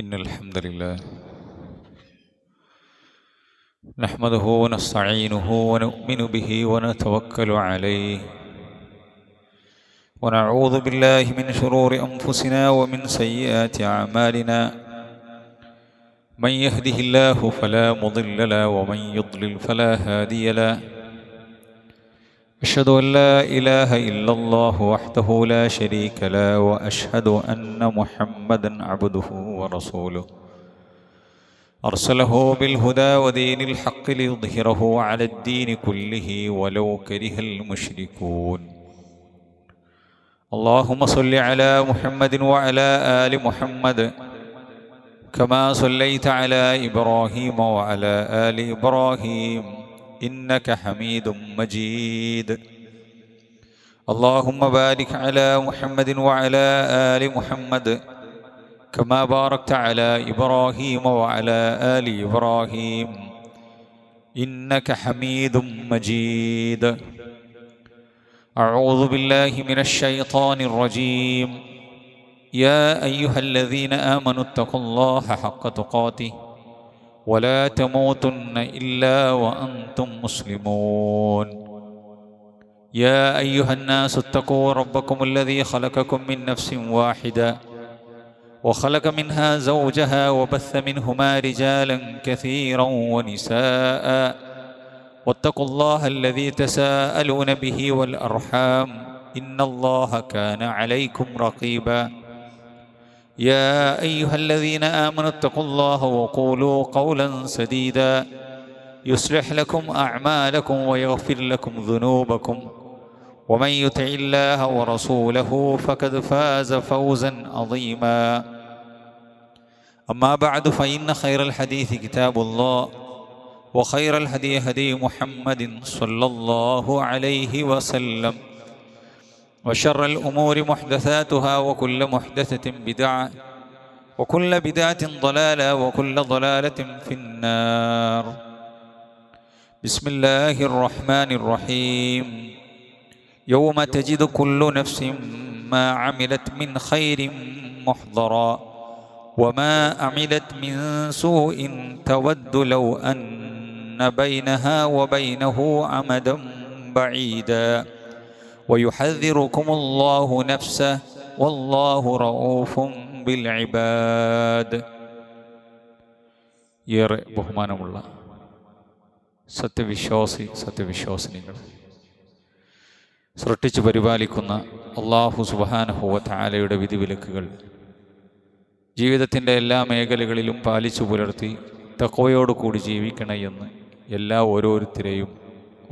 إن الحمد لله نحمده ونستعينه ونؤمن به ونتوكل عليه ونعوذ بالله من شرور أنفسنا ومن سيئات أعمالنا من يهده الله فلا مضل له ومن يضلل فلا هادي له أشهد أن لا إله إلا الله وحده لا شريك له وأشهد أن محمدا عبده ورسوله أرسله بالهدى ودين الحق ليظهره على الدين كله ولو كره المشركون اللهم صل على محمد وعلى آل محمد كما صليت على إبراهيم وعلى آل إبراهيم إنك حميد مجيد اللهم بارك على محمد وعلى آل محمد كما باركت على إبراهيم وعلى آل إبراهيم إنك حميد مجيد أعوذ بالله من الشيطان الرجيم يا أيها الذين آمنوا اتقوا الله حق تقاته ولا تموتن إلا وأنتم مسلمون يا أيها الناس اتقوا ربكم الذي خلقكم من نفس واحدة وخلق منها زوجها وبث منهما رجالا كثيرا ونساء واتقوا الله الذي تساءلون به والأرحام إن الله كان عليكم رقيبا يا أيها الذين آمنوا اتقوا الله وقولوا قولا سديدا يصلح لكم أعمالكم ويغفر لكم ذنوبكم ومن يطع الله ورسوله فقد فاز فوزا عظيما أما بعد فإن خير الحديث كتاب الله وخير الهدي هدي محمد صلى الله عليه وسلم وشر الأمور محدثاتها وكل محدثة بدعة وكل بدعة ضلالة وكل ضلالة في النار بسم الله الرحمن الرحيم يوم تجد كل نفس ما عملت من خير محضرا وما عملت من سوء تود لو أن بينها وبينه أمدا بعيدا ويحذركم الله نفسه والله رؤوف بالعباد ഏറെ ബഹുമാനമുള്ള സത്യവിശ്വാസിനികൾ സൃഷ്ടിച്ചു പരിപാലിക്കുന്ന അല്ലാഹു സുബ്ഹാനഹു വ തആലയുടെ വിധിവിലക്കുകൾ ജീവിതത്തിൻ്റെ എല്ലാ മേഖലകളിലും പാലിച്ചു പുലർത്തി തഖ്വയോടുകൂടി ജീവിക്കണമെന്ന് എല്ലാ ഓരോരുത്തരെയും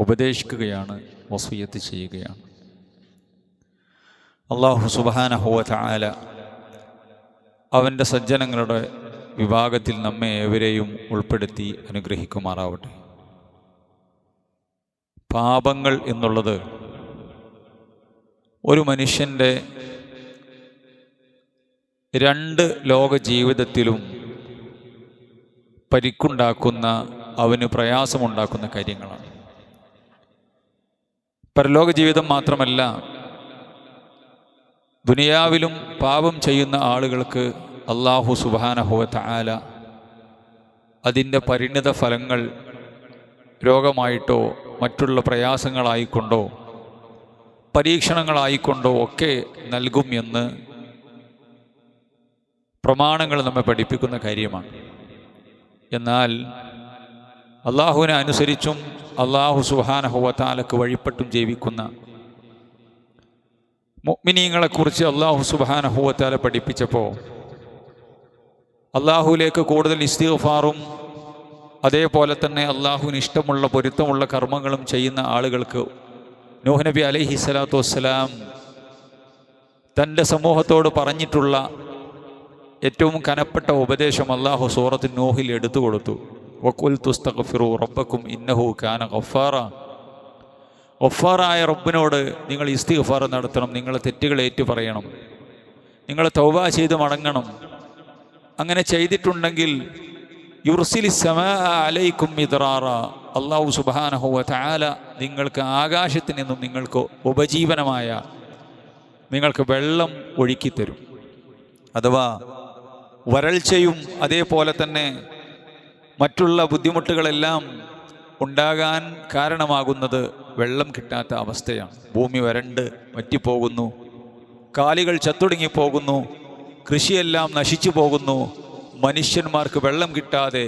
ഉപദേശിക്കുകയാണ്, വസിയ്യത്ത് ചെയ്യുകയാണ്. അല്ലാഹു സുബ്ഹാനഹു വ തആല അവൻ്റെ സജ്ജനങ്ങളുടെ വിഭാഗത്തിൽ നമ്മെ ഏവരെയും ഉൾപ്പെടുത്തി അനുഗ്രഹിക്കുമാറാവട്ടെ. പാപങ്ങൾ എന്നുള്ളത് ഒരു മനുഷ്യൻ്റെ രണ്ട് ലോക ജീവിതത്തിലും പരിക്കുണ്ടാക്കുന്ന, അവന് പ്രയാസമുണ്ടാക്കുന്ന കാര്യങ്ങളാണ്. പരലോക ജീവിതം മാത്രമല്ല, ദുനിയാവിലും പാപം ചെയ്യുന്ന ആളുകൾക്ക് അല്ലാഹു സുബ്ഹാനഹു വ തആല അതിൻ്റെ പരിണിത ഫലങ്ങൾ രോഗമായിട്ടോ മറ്റുള്ള പ്രയാസങ്ങളായിക്കൊണ്ടോ പരീക്ഷണങ്ങളായിക്കൊണ്ടോ ഒക്കെ നൽകും എന്ന് പ്രമാണങ്ങൾ നമ്മെ പഠിപ്പിക്കുന്ന കാര്യമാണ്. എന്നാൽ അള്ളാഹുവിനെ അനുസരിച്ചും അല്ലാഹു സുബ്ഹാനഹു വ തആലക്ക് വഴിപ്പെട്ടും ജീവിക്കുന്ന മുഅ്മിനീങ്ങളെക്കുറിച്ച് അല്ലാഹു സുബ്ഹാനഹു വ തആല പഠിപ്പിച്ചപ്പോൾ അല്ലാഹുവിലേക്ക് കൂടുതൽ ഇസ്തിഗ്ഫാറും അതേപോലെ തന്നെ അല്ലാഹുവിന് ഇഷ്ടമുള്ള പൊരുത്തമുള്ള കർമ്മങ്ങളും ചെയ്യുന്ന ആളുകൾക്ക് നൂഹ് നബി അലൈഹി സ്വലാത്തു വസ്സലാം തൻ്റെ സമൂഹത്തോട് പറഞ്ഞിട്ടുള്ള ഏറ്റവും കനപ്പെട്ട ഉപദേശം അല്ലാഹു സൂറത്ത് നൂഹിൽ എടുത്തു കൊടുത്തു. വഖുൽതു ഇസ്തഗ്ഫിറൂ റബ്ബക്കും ഇന്നഹു കാന ഗഫാറ. ഗഫാറായ റബ്ബിനോട് നിങ്ങൾ ഇസ്തിഗ്ഫാർ നടത്തണം, നിങ്ങൾ തെറ്റുകൾ ഏറ്റു പറയണം, നിങ്ങൾ തൗബ ചെയ്ത് മടങ്ങണം. അങ്ങനെ ചെയ്തിട്ടുണ്ടെങ്കിൽ യുർസിലിസ് സമാഅ അലൈക്കും മിദ്റാറ, അല്ലാഹു സുബ്ഹാനഹു വ തആല നിങ്ങൾക്ക് ആകാശത്തിൽ നിന്നും നിങ്ങൾക്ക് ഉപജീവനമായ നിങ്ങൾക്ക് വെള്ളം ഒഴുക്കിത്തരും. അഥവാ വരൾച്ചയും അതേപോലെ തന്നെ മറ്റുള്ള ബുദ്ധിമുട്ടുകളെല്ലാം ഉണ്ടാകാൻ കാരണമാകുന്നത് വെള്ളം കിട്ടാത്ത അവസ്ഥയാണ്. ഭൂമി വരണ്ട് വറ്റിപ്പോകുന്നു, കാലികൾ ചത്തൊടുങ്ങിപ്പോകുന്നു, കൃഷിയെല്ലാം നശിച്ചു പോകുന്നു. മനുഷ്യന്മാർക്ക് വെള്ളം കിട്ടാതെ,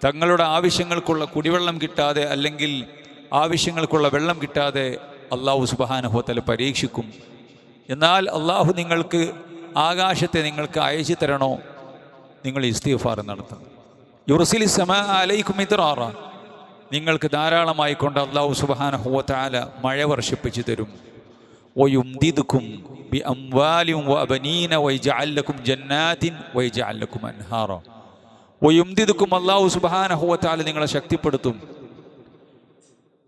തങ്ങളുടെ ആവശ്യങ്ങൾക്കുള്ള കുടിവെള്ളം കിട്ടാതെ, അല്ലെങ്കിൽ ആവശ്യങ്ങൾക്കുള്ള വെള്ളം കിട്ടാതെ അള്ളാഹു സുബ്ഹാനഹു വ തആല പരീക്ഷിക്കും. എന്നാൽ അള്ളാഹു നിങ്ങൾക്ക് ആകാശത്തെ നിങ്ങൾക്ക് അയച്ചു തരണോ, നിങ്ങൾ ഇസ്തിഗ്ഫാർ നടത്തണം. യുർസിലി സമാ അലൈക്കും മിദ്റാറ, നിങ്ങൾക്ക് ധാരാളമായി കൊണ്ട് അള്ളാഹു സുബ്ഹാനഹു വ തആല മഴ വർഷിപ്പിച്ചു തരും. വയുംദിദുക്കും ബിഅംവാലിൻ വബനീന വയജഅൽ ലക്കും ജന്നാത്തിൻ വയജഅൽ ലക്കും അൻഹാറ. വയുംദിദുക്കും, അള്ളാഹു സുബ്ഹാനഹു വ തആല നിങ്ങളെ ശക്തിപ്പെടുത്തും.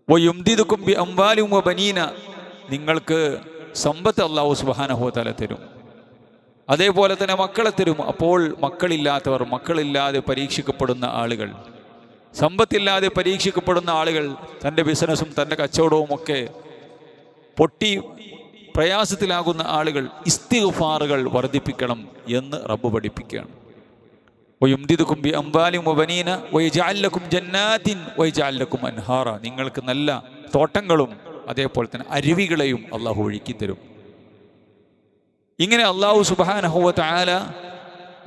വയുംദിദുക്കും ബിഅംവാലിൻ വബനീന, നിങ്ങൾക്ക് സമ്പത്ത് അള്ളാഹു സുബ്ഹാനഹു വ തആല തരും. അതേപോലെ തന്നെ മക്കളെ തരും. അപ്പോൾ മക്കളില്ലാത്തവർ, മക്കളില്ലാതെ പരീക്ഷിക്കപ്പെടുന്ന ആളുകൾ, സമ്പത്തില്ലാതെ പരീക്ഷിക്കപ്പെടുന്ന ആളുകൾ, തൻ്റെ ബിസിനസ്സും തൻ്റെ കച്ചവടവും ഒക്കെ പൊട്ടി പ്രയാസത്തിലാകുന്ന ആളുകൾ ഇസ്തിഗ്ഫാറുകൾ വർദ്ധിപ്പിക്കണം എന്ന് റബ്ബ് പഠിപ്പിക്കുകയാണ്. വയുംദിദുക്കും ബിഅംവാലിൻ വബനീന വയജഅൽ ലക്കും ജന്നാത്തിൻ വയജഅൽ ലക്കും അൻഹാറ, നിങ്ങൾക്ക് നല്ല തോട്ടങ്ങളും അതേപോലെ തന്നെ അരുവികളെയും അള്ളാഹു ഒഴുക്കി തരും. ഇങ്ങനെ അള്ളാഹു സുബ്ഹാനഹു വ തആല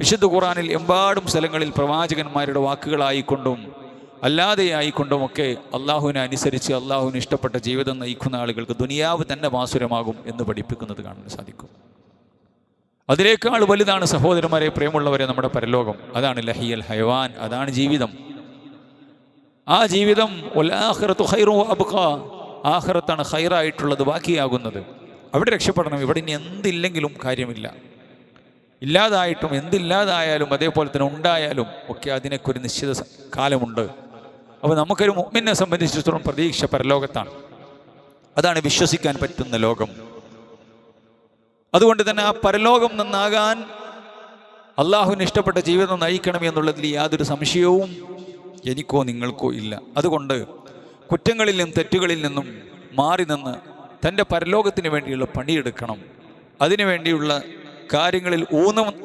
വിശുദ്ധ ഖുർആനിൽ എമ്പാടും സ്ഥലങ്ങളിൽ പ്രവാചകന്മാരുടെ വാക്കുകളായിക്കൊണ്ടും അല്ലാതെയായിക്കൊണ്ടുമൊക്കെ അള്ളാഹുവിനെ അനുസരിച്ച് അള്ളാഹുവിന് ഇഷ്ടപ്പെട്ട ജീവിതം നയിക്കുന്ന ആളുകൾക്ക് ദുനിയാവ് തന്നെ മാസുരമാകും എന്ന് പഠിപ്പിക്കുന്നത് കാണാൻ സാധിക്കും. അതിനേക്കാൾ വലുതാണ് സഹോദരന്മാരെ, പ്രിയമുള്ളവരെ, നമ്മുടെ പരലോകം. അതാണ് ലഹിയൽ ഹയവാൻ, അതാണ് ജീവിതം. ആ ജീവിതം വൽആഖിറതു ഖൈറുൻ വഅബ്ഖാ, ആഖിറത്താണ് ഖൈറായിട്ടുള്ളത്, ബാക്കിയാകുന്നത്. അവിടെ രക്ഷപ്പെടണം. ഇവിടെ ഇനി എന്തില്ലെങ്കിലും കാര്യമില്ല. ഇല്ലാതായിട്ടും എന്തില്ലാതായാലും അതേപോലെ തന്നെ ഉണ്ടായാലും ഒക്കെ അതിനൊക്കെ ഒരു നിശ്ചിത കാലമുണ്ട്. അപ്പോൾ നമുക്കൊരു മുഅ്മിനെ സംബന്ധിച്ചിടത്തോളം പ്രതീക്ഷ പരലോകത്താണ്. അതാണ് വിശ്വസിക്കാൻ പറ്റുന്ന ലോകം. അതുകൊണ്ട് തന്നെ ആ പരലോകം നന്നാകാൻ അള്ളാഹുവിന് ഇഷ്ടപ്പെട്ട ജീവിതം നയിക്കണം എന്നുള്ളതിൽ യാതൊരു സംശയവും എനിക്കോ നിങ്ങൾക്കോ ഇല്ല. അതുകൊണ്ട് കുറ്റങ്ങളിൽ നിന്നും തെറ്റുകളിൽ നിന്നും മാറി നിന്ന് തൻ്റെ പരലോകത്തിന് വേണ്ടിയുള്ള പണിയെടുക്കണം. അതിനു വേണ്ടിയുള്ള കാര്യങ്ങളിൽ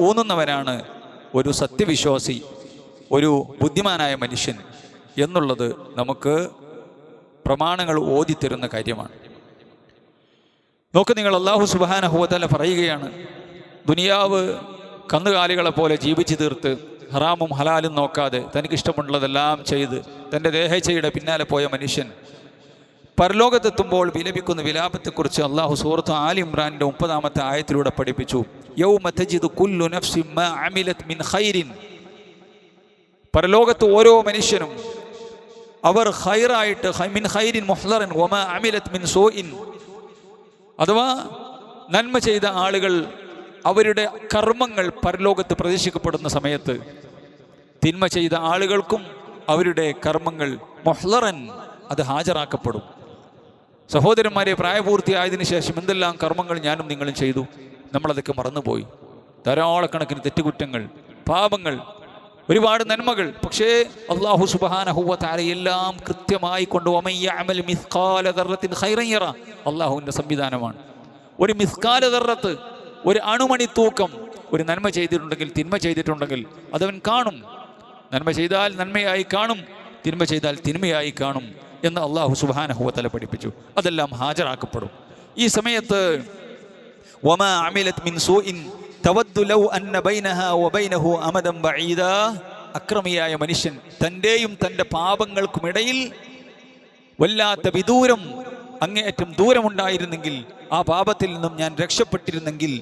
ഊന്നുന്നവനാണ് ഒരു സത്യവിശ്വാസി, ഒരു ബുദ്ധിമാനായ മനുഷ്യൻ എന്നുള്ളത് നമുക്ക് പ്രമാണങ്ങൾ ഓതിത്തരുന്ന കാര്യമാണ്. നോക്ക് നിങ്ങൾ, അല്ലാഹു സുബ്ഹാനഹു വ തആല പറയുകയാണ്, ദുനിയാവ് കന്നുകാലികളെ പോലെ ജീവിച്ചു തീർത്ത് ഹറാമും ഹലാലും നോക്കാതെ തനിക്കിഷ്ടമുള്ളതെല്ലാം ചെയ്ത് തൻ്റെ ദേഹേച്ഛയുടെ പിന്നാലെ പോയ മനുഷ്യൻ പരലോകത്തെത്തുമ്പോൾ വിലപിക്കുന്ന വിലാപത്തെക്കുറിച്ച് അള്ളാഹു സൂറത്ത് ആലി ഇമ്രാനിൻ്റെ 30-ാമത്തെ ആയത്തിലൂടെ പഠിപ്പിച്ചു. യൗമ തജിദു കുല്ലു നഫ്സിൻ മാ അമിലത് മിൻ ഖൈരിൻ, പരലോകത്ത് ഓരോ മനുഷ്യനും അവർ ഖൈറായിട്ട് മിൻ ഖൈരിൻ മുഹ്ളറൻ വമാ അമിലത് മിൻ സൂഇൻ, അഥവാ നന്മ ചെയ്ത ആളുകൾ അവരുടെ കർമ്മങ്ങൾ പരലോകത്ത് പ്രദർശിക്കപ്പെടുന്ന സമയത്ത് തിന്മ ചെയ്ത ആളുകൾക്കും അവരുടെ കർമ്മങ്ങൾ മുഹ്ളറൻ അത് ഹാജരാക്കപ്പെടും. സഹോദരന്മാരെ, പ്രായപൂർത്തിയായതിനു ശേഷം എന്തെല്ലാം കർമ്മങ്ങൾ ഞാനും നിങ്ങളും ചെയ്തു, നമ്മളതൊക്കെ മറന്നുപോയി. ധാരാളക്കണക്കിന് തെറ്റുകുറ്റങ്ങൾ, പാപങ്ങൾ, ഒരുപാട് നന്മകൾ. പക്ഷേ അല്ലാഹു സുബ്ഹാനഹു വ തആല എല്ലാം കൃത്യമായി കൊണ്ട് വമയ്യഅമൽ മിസ്ഖാല ദർറത്തിൻ ഖൈറൻ യറ, അല്ലാഹുവിൻ്റെ സംവിധാനമാണ്. ഒരു മിസ്ഖാല ദർറത്ത്, ഒരു അണുമണി തൂക്കം ഒരു നന്മ ചെയ്തിട്ടുണ്ടെങ്കിൽ, തിന്മ ചെയ്തിട്ടുണ്ടെങ്കിൽ അതവൻ കാണും. നന്മ ചെയ്താൽ നന്മയായി കാണും, തിന്മ ചെയ്താൽ തിന്മയായി കാണും എന്ന് അല്ലാഹു സുബ്ഹാനഹു വ തആല പഠിപ്പിച്ചു. അതെല്ലാം ഹാജരാക്കപ്പെടും. ഈ സമയത്ത് വമാ അമിലത് മിൻ സൂഇൻ തവദ്ദു ലൗ അന്ന ബൈനഹാ വബൈനഹു അമദൻ ബഈദാ, അക്രമിയായ മനുഷ്യൻ തൻ്റെയും തൻ്റെ പാപങ്ങൾക്കുമിടയിൽ വല്ലാത്ത വിദൂരം, അങ്ങേയറ്റം ദൂരമുണ്ടായിരുന്നെങ്കിൽ ആ പാപത്തിൽ നിന്നും ഞാൻ രക്ഷപ്പെട്ടിരുന്നെങ്കിൽ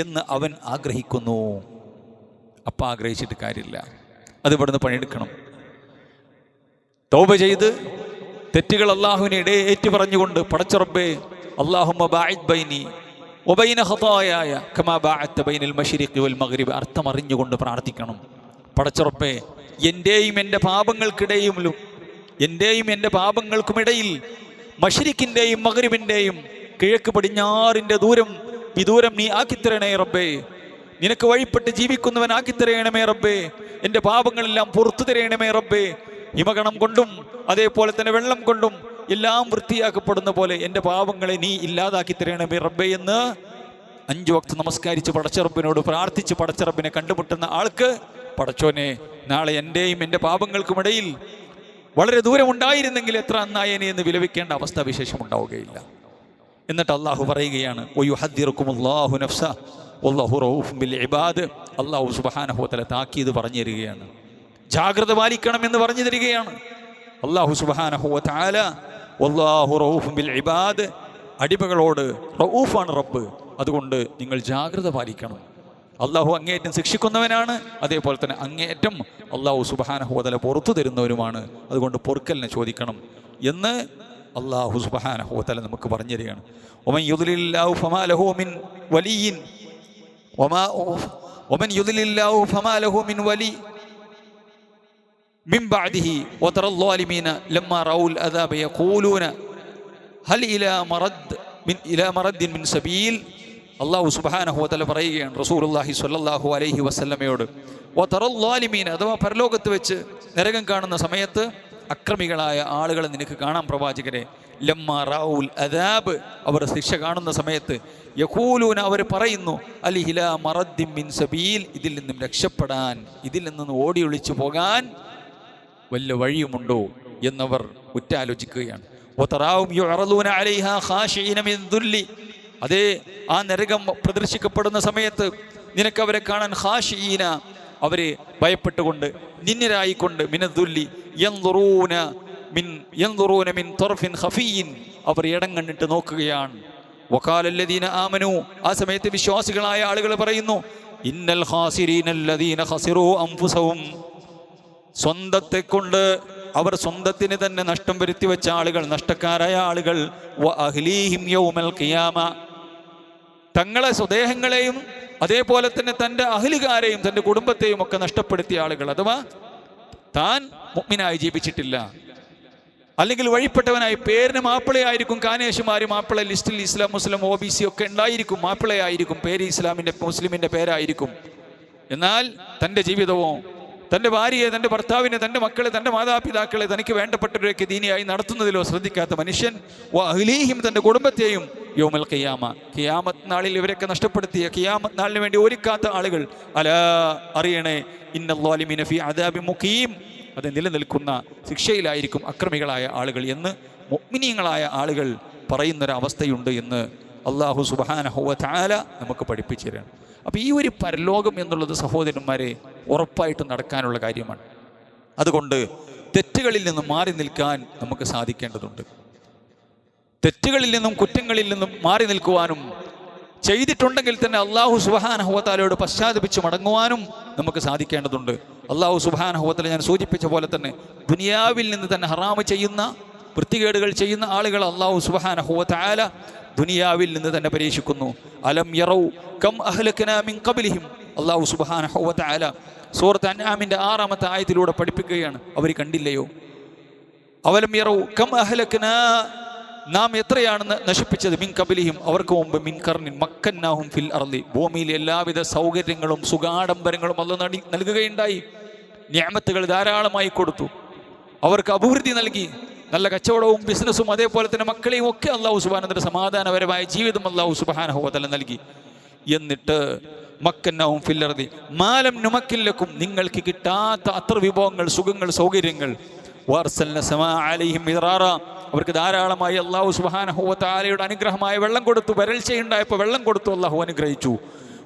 എന്ന് അവൻ ആഗ്രഹിക്കുന്നു. അപ്പം ആഗ്രഹിച്ചിട്ട് കാര്യമില്ല, അത് ഇവിടുന്ന് പണിയെടുക്കണം. തൗബ ചെയ്ത് തെറ്റുകൾ അള്ളാഹുവിനെ ഏറ്റു പറഞ്ഞുകൊണ്ട്, പടച്ച റബ്ബേ അല്ലാഹുമ്മ ബാഇദ് ബൈനി വബൈന ഖതായായ കമാ ബഅഅത ബൈനൽ മശ്രിഖി വൽ മഗ്രിബ്, അർത്ഥമറിഞ്ഞുകൊണ്ട് പ്രാർത്ഥിക്കണം. പടച്ച റബ്ബേ, എൻ്റെയും എൻ്റെ പാപങ്ങൾക്കുമിടയിൽ മശ്രിഖിൻ്റെയും മഗ്രിബിൻ്റെയും കിഴക്ക് പടിഞ്ഞാറിൻ്റെ വിദൂരം നീ ആക്കിത്തരണേ റബ്ബേ. നിനക്ക് വഴിപ്പെട്ട് ജീവിക്കുന്നവൻ ആക്കിത്തരയണമേ റബ്ബേ. എൻ്റെ പാപങ്ങളെല്ലാം പുറത്തു തരയണമേ റബ്ബേ. ഹിമഗണം കൊണ്ടും അതേപോലെ തന്നെ വെള്ളം കൊണ്ടും എല്ലാം വൃത്തിയാക്കപ്പെടുന്ന പോലെ എൻ്റെ പാപങ്ങളെ നീ ഇല്ലാതാക്കി തരണമേ റബ്ബേ എന്ന് 5 വക്ത് നമസ്കരിച്ച് പടച്ചറബിനോട് പ്രാർത്ഥിച്ച് പടച്ചറബിനെ കണ്ടുമുട്ടുന്ന ആൾക്ക് പടച്ചോനെ നാളെ എൻ്റെയും എൻ്റെ പാപങ്ങൾക്കുമിടയിൽ വളരെ ദൂരമുണ്ടായിരുന്നെങ്കിൽ എത്ര നന്നായേനെ എന്ന് വിലപിക്കേണ്ട അവസ്ഥ വിശേഷം ഉണ്ടാവുകയില്ല. എന്നിട്ട് അള്ളാഹു പറയുകയാണ് വയുഹദ്ദിറുക്കുമുല്ലാഹു നഫ്സ വല്ലാഹു റഊഫും ബിൽ ഇബാദ്. അള്ളാഹു സുബ്ഹാനഹു വ തആല താക്കീത് പറഞ്ഞു തരികയാണ്, ജാഗ്രത പാലിക്കണമെന്ന് പറഞ്ഞു തരികയാണ്. അള്ളാഹു സുബ്ഹാനഹു വ തആല വല്ലാഹു റഊഫും ബിൽ ഇബാദ്, അടിമകളോട് റഊഫാണ് റബ്ബ്, അതുകൊണ്ട് നിങ്ങൾ ജാഗ്രത പാലിക്കണം. അള്ളാഹു അങ്ങേയറ്റം ശിക്ഷിക്കുന്നവനാണ്, അതേപോലെ തന്നെ അങ്ങേയറ്റം അള്ളാഹു സുബ്ഹാനഹു വ തആല പുറത്തു തരുന്നവരുമാണ്, അതുകൊണ്ട് പൊറുക്കലിനെ ചോദിക്കണം എന്ന് അള്ളാഹു സുബ്ഹാനഹു വ തആല നമുക്ക് പറഞ്ഞു തരികയാണ്. വമൻ യുദ്ലില്ലാഹു ഫമാ ലഹു മിൻ വലിയ്യിൻ വമൻ യുദ്ലില്ലാഹു ഫമാ ലഹു മിൻ വലി മിൻ ബഅദിഹി വതറൽ ളാലിമീന ലമ്മാ റഔൽ അദാബ യഖൂലൂന ഹൽ ഇലാ മറദ്ദിൻ മിൻ സബീൽ. അള്ളാഹു സുബ്ഹാനഹു വ തആല പറയുകയാണ് റസൂലുള്ളാഹി സ്വല്ലല്ലാഹു അലൈഹി വസല്ലമയോട്, വതറൽ ളാലിമീന, അഥവാ പരലോകത്ത് വെച്ച് നരകം കാണുന്ന സമയത്ത് അക്രമികളായ ആളുകളെ നിനക്ക് കാണാം പ്രവാചകരെ. ലമ്മാ റഔൽ അദാബ്, അവർ ശിക്ഷ കാണുന്ന സമയത്ത് യഖൂലൂന, അവർ പറയുന്നു അൽ ഇലാ മറദ്ദിൻ മിൻ സബീൽ, ഇതിൽ നിന്നും രക്ഷപ്പെടാൻ, ഇതിൽ നിന്ന് ഓടി ഒളിച്ചു പോകാൻ വല്ല വഴിയുമുണ്ടോ എന്നവർ ഉറ്റാലോചിക്കുകയാണ്. വതറാഉം യുഅറദൂന അലൈഹാ ഖാശിഈന മിൻ ദുല്ലി, അതേ ആ നരകം പ്രദർശിക്കപ്പെടുന്ന സമയത്ത് നിനക്കവരെ കാണാൻ ഖാശിഈന, അവരെ ഭയപ്പെട്ടുകൊണ്ട് നിന്നിരായിക്കൊണ്ട് മിനദ്ദുല്ലി യൻദുറൂന മിൻ തർഫിൻ ഖഫീൻ, അവർ ഇടം കണ്ടിട്ട് നോക്കുകയാണ്. വഖാലല്ലദീന ആമനു, ആ സമയത്ത് വിശ്വാസികളായ ആളുകൾ പറയുന്നു ഇന്നൽ ഖാസിരീനല്ലദീന ഖസിറൂ അൻഫുസഹും, സ്വന്തത്തെ കൊണ്ട് അവർ സ്വന്തത്തിന് തന്നെ നഷ്ടം വരുത്തി വെച്ച ആളുകൾ, നഷ്ടക്കാരായ ആളുകൾ. വ അഹ്ലീഹിം യൗമൽ ഖിയാമ, തങ്ങളെ സ്വദേഹങ്ങളെയും അതേപോലെ തന്നെ തൻ്റെ അഹ്ലുകാരെയും തൻ്റെ കുടുംബത്തെയും ഒക്കെ നഷ്ടപ്പെടുത്തിയ ആളുകൾ, അഥവാ താൻ മുഅ്മിനായി ജീവിച്ചിട്ടില്ല, അല്ലെങ്കിൽ വഴിപ്പെട്ടവനായി, പേരിന് മാപ്പിളയായിരിക്കും, കാനേശുമാര് മാപ്പിള ലിസ്റ്റിൽ ഇസ്ലാം മുസ്ലിം OBC ഒക്കെ ഉണ്ടായിരിക്കും, മാപ്പിളയായിരിക്കും, പേര് ഇസ്ലാമിൻ്റെ മുസ്ലിമിൻ്റെ പേരായിരിക്കും. എന്നാൽ തൻ്റെ ജീവിതമോ തൻ്റെ ഭാര്യയെ, തൻ്റെ ഭർത്താവിനെ, തൻ്റെ മക്കളെ, തൻ്റെ മാതാപിതാക്കളെ, തനിക്ക് വേണ്ടപ്പെട്ടവരൊക്കെ ദീനിയായി നടത്തുന്നതിലോ ശ്രദ്ധിക്കാത്ത മനുഷ്യൻ, വ അഹ്ലീഹിം, തൻ്റെ കുടുംബത്തെയും യൗമൽ ഖിയാമ, ഖിയാമത്ത് നാളിൽ ഇവരൊക്കെ നഷ്ടപ്പെടുത്തിയ, ഖിയാമത്ത് നാളിന് വേണ്ടി ഒരുക്കാത്ത ആളുകൾ, അലാ അറിയണേ, ഇന്നൽ ളാലിമീന ഫീ അദാബിൻ മുഖീം, അത് നിലനിൽക്കുന്ന ശിക്ഷയിലായിരിക്കും അക്രമികളായ ആളുകൾ എന്ന് മുഅ്മിനീങ്ങളായ ആളുകൾ പറയുന്നൊരവസ്ഥയുണ്ട് എന്ന് അല്ലാഹു സുബ്ഹാനഹു വ തആല നമുക്ക് പഠിപ്പിച്ചു തരാണ്. അപ്പോൾ ഈ ഒരു പരലോകം എന്നുള്ളത് സഹോദരന്മാരെ ഉറപ്പായിട്ടും നടക്കാനുള്ള കാര്യമാണ്. അതുകൊണ്ട് തെറ്റുകളിൽ നിന്നും മാറി നിൽക്കാൻ നമുക്ക് സാധിക്കേണ്ടതുണ്ട്. തെറ്റുകളിൽ നിന്നും കുറ്റങ്ങളിൽ നിന്നും മാറി നിൽക്കുവാനും, ചെയ്തിട്ടുണ്ടെങ്കിൽ തന്നെ അല്ലാഹു സുബ്ഹാനഹു വ തആലയോട് പശ്ചാത്തപിച്ച് മടങ്ങുവാനും നമുക്ക് സാധിക്കേണ്ടതുണ്ട്. അല്ലാഹു സുബ്ഹാനഹു വ തആല ഞാൻ സൂചിപ്പിച്ച പോലെ തന്നെ ദുനിയാവിൽ നിന്ന് തന്നെ ഹറാമ് ചെയ്യുന്ന, വൃത്തികേടുകൾ ചെയ്യുന്ന ആളുകൾ അല്ലാഹു സുബ്ഹാനഹു വ തആല ദുനിയാവിൽ നിന്ന് തന്നെ പരീക്ഷിക്കുന്നു. അലം യറൗ കം അഹ്ലക്നാ മിൻ ഖബ്ലിഹിം, അല്ലാഹു സുബ്ഹാനഹു വ തആല സൂറത്ത് അൻആമിൻ്റെ 6-ാമത്തെ ആയത്തിലൂടെ പഠിപ്പിക്കുകയാണ്, അവർ കണ്ടില്ലയോ? അവലം യറൗ കം അഹ്ലക്നാ, നാം എത്രയാണ് നശിപ്പിച്ചത്, മിൻ ഖബ്ലിഹിം, അവർക്ക് മുമ്പ്, മിൻ ഖർനിൻ മക്കന്നാഹും ഫിൽ അർളി, ഭൂമിയിൽ എല്ലാവിധ സൗകര്യങ്ങളും സുഖാഡംബരങ്ങളും അല്ലാഹു നൽകുകയുണ്ടായി. നിഅമത്തുകൾ ധാരാളമായി കൊടുത്തു, അവർക്ക് അഭിവൃദ്ധി നൽകി, നല്ല കച്ചവടവും ബിസിനസ്സും അതേപോലെ തന്നെ മക്കളെയും ഒക്കെ അല്ലാഹു സുബ്ഹാനഹു വ തആല സമാധാനപരമായ ജീവിതം അല്ലാഹു സുബ്ഹാനഹു വ തആല നൽകി. എന്നിട്ട് മക്കന്നഹും ഫിൽ അർളി മാലം നുമക്കിൻ ലക്കും, നിങ്ങൾക്ക് കിട്ടാത്ത അത്ര വിഭവങ്ങൾ, സുഖങ്ങൾ, സൗകര്യങ്ങൾ. വഅർസൽന സമാ അലൈഹിം മിദ്റാറ, അവർക്ക് ധാരാളമായി അല്ലാഹു സുബ്ഹാനഹു വ തആലയുടെ അനുഗ്രഹമായ വെള്ളം കൊടുത്തു. വരൾച്ചയുണ്ടായപ്പോൾ വെള്ളം കൊടുത്തു, അല്ലാഹു അനുഗ്രഹിച്ചു.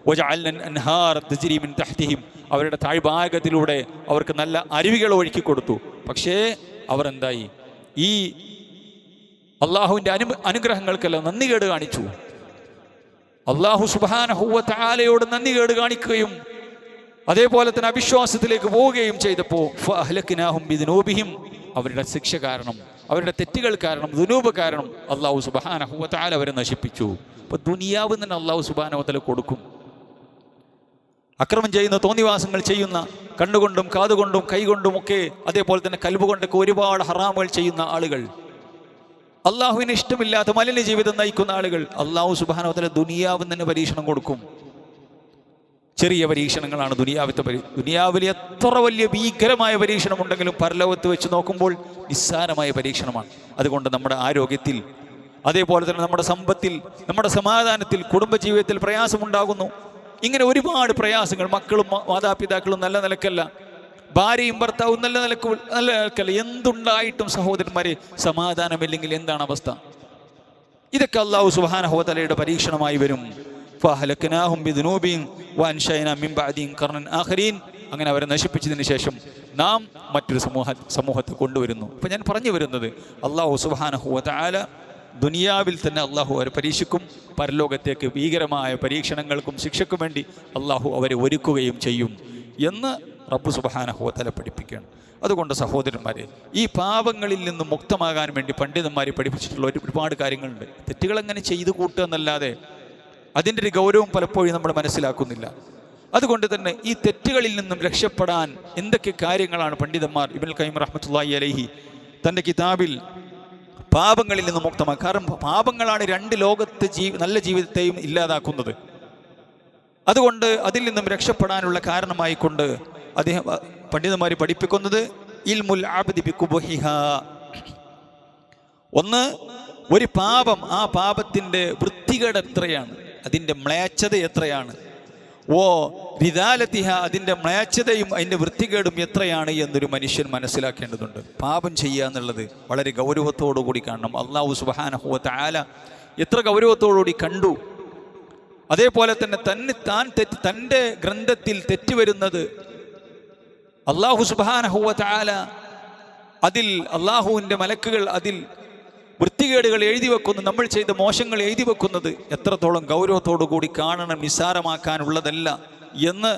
വജഅൽന അൻഹാറ തജ്രി മിൻ തഹ്തിഹിം, അവരുടെ താഴ്ഭാഗത്തിലൂടെ അവർക്ക് നല്ല അരുവികൾ ഒഴുക്കി കൊടുത്തു. പക്ഷേ അവർ എന്തായി? ഈ അള്ളാഹുവിൻ്റെ അനുഗ്രഹങ്ങൾക്കെല്ലാം നന്ദികേട് കാണിച്ചു. അല്ലാഹു സുബ്ഹാനഹു വ തആലയോട് നന്ദികേട് കാണിക്കുകയും അതേപോലെ തന്നെ അവിശ്വാസത്തിലേക്ക് പോവുകയും ചെയ്തപ്പോൾ ഫഅഹ്ലക്നാഹും ബിദുനൂബിഹിം, അവരുടെ ശിക്ഷ കാരണം, അവരുടെ തെറ്റുകൾ കാരണം, ദുനൂബ് കാരണം അല്ലാഹു സുബ്ഹാനഹു വ തആല അവരെ നശിപ്പിച്ചു. അപ്പോൾ ദുനിയാവ് തന്നെ അല്ലാഹു സുബ്ഹാനഹു വ തആല കൊടുക്കും. അക്രമം ചെയ്യുന്ന, തോന്നിവാസങ്ങൾ ചെയ്യുന്ന, കണ്ണുകൊണ്ടും കാതുകൊണ്ടും കൈകൊണ്ടും ഒക്കെ, അതേപോലെ തന്നെ കൽബ് കൊണ്ടൊക്കെ ഒരുപാട് ഹറാമുകൾ ചെയ്യുന്ന ആളുകൾ, അള്ളാഹുവിന് ഇഷ്ടമില്ലാത്ത മലിന ജീവിതം നയിക്കുന്ന ആളുകൾ, അല്ലാഹു സുബ്ഹാനഹു വ തആല ദുനിയാവിൽ തന്നെ പരീക്ഷണം കൊടുക്കും. ചെറിയ പരീക്ഷണങ്ങളാണ് ദുനിയാവിൽ എത്ര വലിയ ഭീകരമായ പരീക്ഷണമുണ്ടെങ്കിലും പരലോകത്ത് വെച്ച് നോക്കുമ്പോൾ നിസ്സാരമായ പരീക്ഷണമാണ്. അതുകൊണ്ട് നമ്മുടെ ആരോഗ്യത്തിൽ, അതേപോലെ തന്നെ നമ്മുടെ സമ്പത്തിൽ, നമ്മുടെ സമാധാനത്തിൽ, കുടുംബജീവിതത്തിൽ പ്രയാസമുണ്ടാകുന്നു. ഇങ്ങനെ ഒരുപാട് പ്രയാസങ്ങൾ. മക്കളും മാതാപിതാക്കളും നല്ല നിലക്കല്ല, ഭാര്യയും ഭർത്താവും നല്ല നിലക്കല്ല. എന്തുണ്ടായിട്ടും സഹോദരന്മാരെ സമാധാനമില്ലെങ്കിൽ എന്താണ് അവസ്ഥ? ഇതൊക്കെ അല്ലാഹു സുബ്ഹാനഹു വ തആലയുടെ പരീക്ഷണമായി വരും. ഫഅഹ്ലക്നാഹും ബിദുനൂബിഹിം വഅൻശഅനാ മിൻ ബഅദിഹിം ഖർനൻ ആഖരീൻ. അങ്ങനെ അവരെ നശിപ്പിച്ചതിന് ശേഷം നാം മറ്റൊരു സമൂഹത്തെ കൊണ്ടുവരുന്നു. അപ്പോൾ ഞാൻ പറഞ്ഞു വരുന്നത്, അല്ലാഹു സുബ്ഹാനഹു വ തആല ദുനിയാവിൽ തന്നെ അള്ളാഹു അവരെ പരീക്ഷിക്കും. പരലോകത്തേക്ക് ഭീകരമായ പരീക്ഷണങ്ങൾക്കും ശിക്ഷയ്ക്കും വേണ്ടി അള്ളാഹു അവരെ ഒരുക്കുകയും ചെയ്യും എന്ന് റബ്ബ് സുബ്ഹാനഹു വ തആല പഠിപ്പിക്കുകയാണ്. അതുകൊണ്ട് സഹോദരന്മാരെ, ഈ പാപങ്ങളിൽ നിന്നും മുക്തമാകാൻ വേണ്ടി പണ്ഡിതന്മാർ പഠിപ്പിച്ചിട്ടുള്ള ഒരുപാട് കാര്യങ്ങളുണ്ട്. തെറ്റുകൾ എങ്ങനെ ചെയ്തു കൂട്ടുക എന്നല്ലാതെ അതിൻ്റെ ഒരു ഗൗരവം പലപ്പോഴും നമ്മൾ മനസ്സിലാക്കുന്നില്ല. അതുകൊണ്ട് തന്നെ ഈ തെറ്റുകളിൽ നിന്നും രക്ഷപ്പെടാൻ എന്തൊക്കെ കാര്യങ്ങളാണ് പണ്ഡിതന്മാർ ഇബ്നുൽ ഖയ്യിം റഹ്മത്തുള്ളാഹി അലൈഹി തൻ്റെ കിതാബിൽ പാപങ്ങളിൽ നിന്നും മുക്തമാക്കുക. കാരണം പാപങ്ങളാണ് രണ്ട് ലോകത്തെ നല്ല ജീവിതത്തെയും ഇല്ലാതാക്കുന്നത്. അതുകൊണ്ട് അതിൽ നിന്നും രക്ഷപ്പെടാനുള്ള കാരണമായിക്കൊണ്ട് അദ്ദേഹം പണ്ഡിതന്മാർ പഠിപ്പിക്കുന്നത് ഇൽമുൽ അബ്ദി ബിഖുബഹിഹാ. ഒന്ന്, ഒരു പാപം, ആ പാപത്തിൻ്റെ വൃത്തികേട് എത്രയാണ്, അതിൻ്റെ മ്ലേച്ഛത എത്രയാണ്, റിദാലത്തിഹ, അതിൻ്റെ മ്ലേച്ഛതയും അതിൻ്റെ വൃത്തികേടും എത്രയാണ് എന്നൊരു മനുഷ്യൻ മനസ്സിലാക്കേണ്ടതുണ്ട്. പാപം ചെയ്യുക എന്നുള്ളത് വളരെ ഗൗരവത്തോടു കൂടി കാണണം. അല്ലാഹു സുബ്ഹാനഹു വ തആല എത്ര ഗൗരവത്തോടുകൂടി കണ്ടു. അതേപോലെ തന്നെ തൻ്റെ ഗ്രന്ഥത്തിൽ തെറ്റുവരുന്നത് അല്ലാഹു സുബ്ഹാനഹു വ തആല അതിൽ, അല്ലാഹുവിൻ്റെ മലക്കുകൾ അതിൽ വൃത്തികേടുകൾ എഴുതി വെക്കുന്നു, നമ്മൾ ചെയ്ത മോശങ്ങൾ എഴുതി വെക്കുന്നത് എത്രത്തോളം ഗൗരവത്തോടു കൂടി കാണണം, നിസ്സാരമാക്കാനുള്ളതല്ല എന്ന്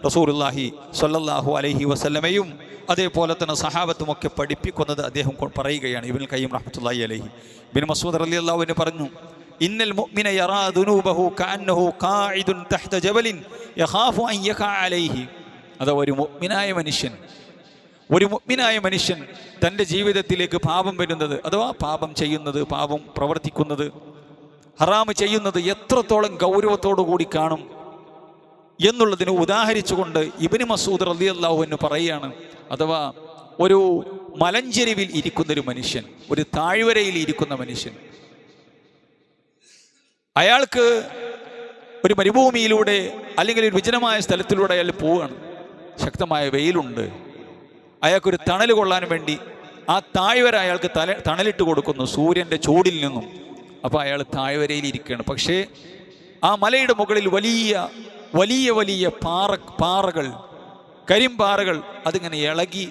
റസൂലുള്ളാഹി സ്വല്ലല്ലാഹു അലൈഹി വസല്ലമയും അതേപോലെ തന്നെ സഹാബത്തുമൊക്കെ പഠിപ്പിക്കുന്നത് അദ്ദേഹം പറയുകയാണ്. ഇബ്നുൽ ഖയ്യിം റഹ്മത്തുള്ളാഹി അലൈഹി ഇബ്നു മസ്ഊദ് റളിയല്ലാഹു അൻഹു പറഞ്ഞു, ഇന്നൽ മുഅ്മിന യറാ ദുനൂബഹു കഅന്നഹു ഖാഇദുൻ തഹ്ത ജബലിൻ യഖാഫു അൻ യഖഅ അലൈഹി. അത് ഒരു മുഅ്മിനായ മനുഷ്യൻ തൻ്റെ ജീവിതത്തിലേക്ക് പാപം വരുന്നത്, അഥവാ പാപം ചെയ്യുന്നത്, പാപം പ്രവർത്തിക്കുന്നത്, ഹറാമ് ചെയ്യുന്നത് എത്രത്തോളം ഗൗരവത്തോടു കൂടി കാണും എന്നുള്ളതിന് ഉദാഹരിച്ചുകൊണ്ട് ഇബ്നു മസ്ഊദ് റളിയല്ലാഹു അൻഹു പറയുകയാണ്, അഥവാ ഒരു മലഞ്ചെരിവിൽ ഇരിക്കുന്നൊരു മനുഷ്യൻ, ഒരു താഴ്വരയിൽ ഇരിക്കുന്ന മനുഷ്യൻ, അയാൾക്ക് ഒരു മരുഭൂമിയിലൂടെ അല്ലെങ്കിൽ ഒരു വിജനമായ സ്ഥലത്തിലൂടെ അയാൾ പോവുകയാണ്. ശക്തമായ വെയിലുണ്ട്. അയാൾക്കൊരു തണൽ കൊള്ളാൻ വേണ്ടി ആ താഴ്വര അയാൾക്ക് തണലിട്ട് കൊടുക്കുന്നു സൂര്യൻ്റെ ചൂടിൽ നിന്നും. അപ്പോൾ അയാൾ താഴ്വരയിൽ ഇരിക്കുകയാണ്. പക്ഷേ ആ മലയുടെ മുകളിൽ വലിയ വലിയ വലിയ പാറകൾ, കരിമ്പാറകൾ അതിങ്ങനെ ഇളകി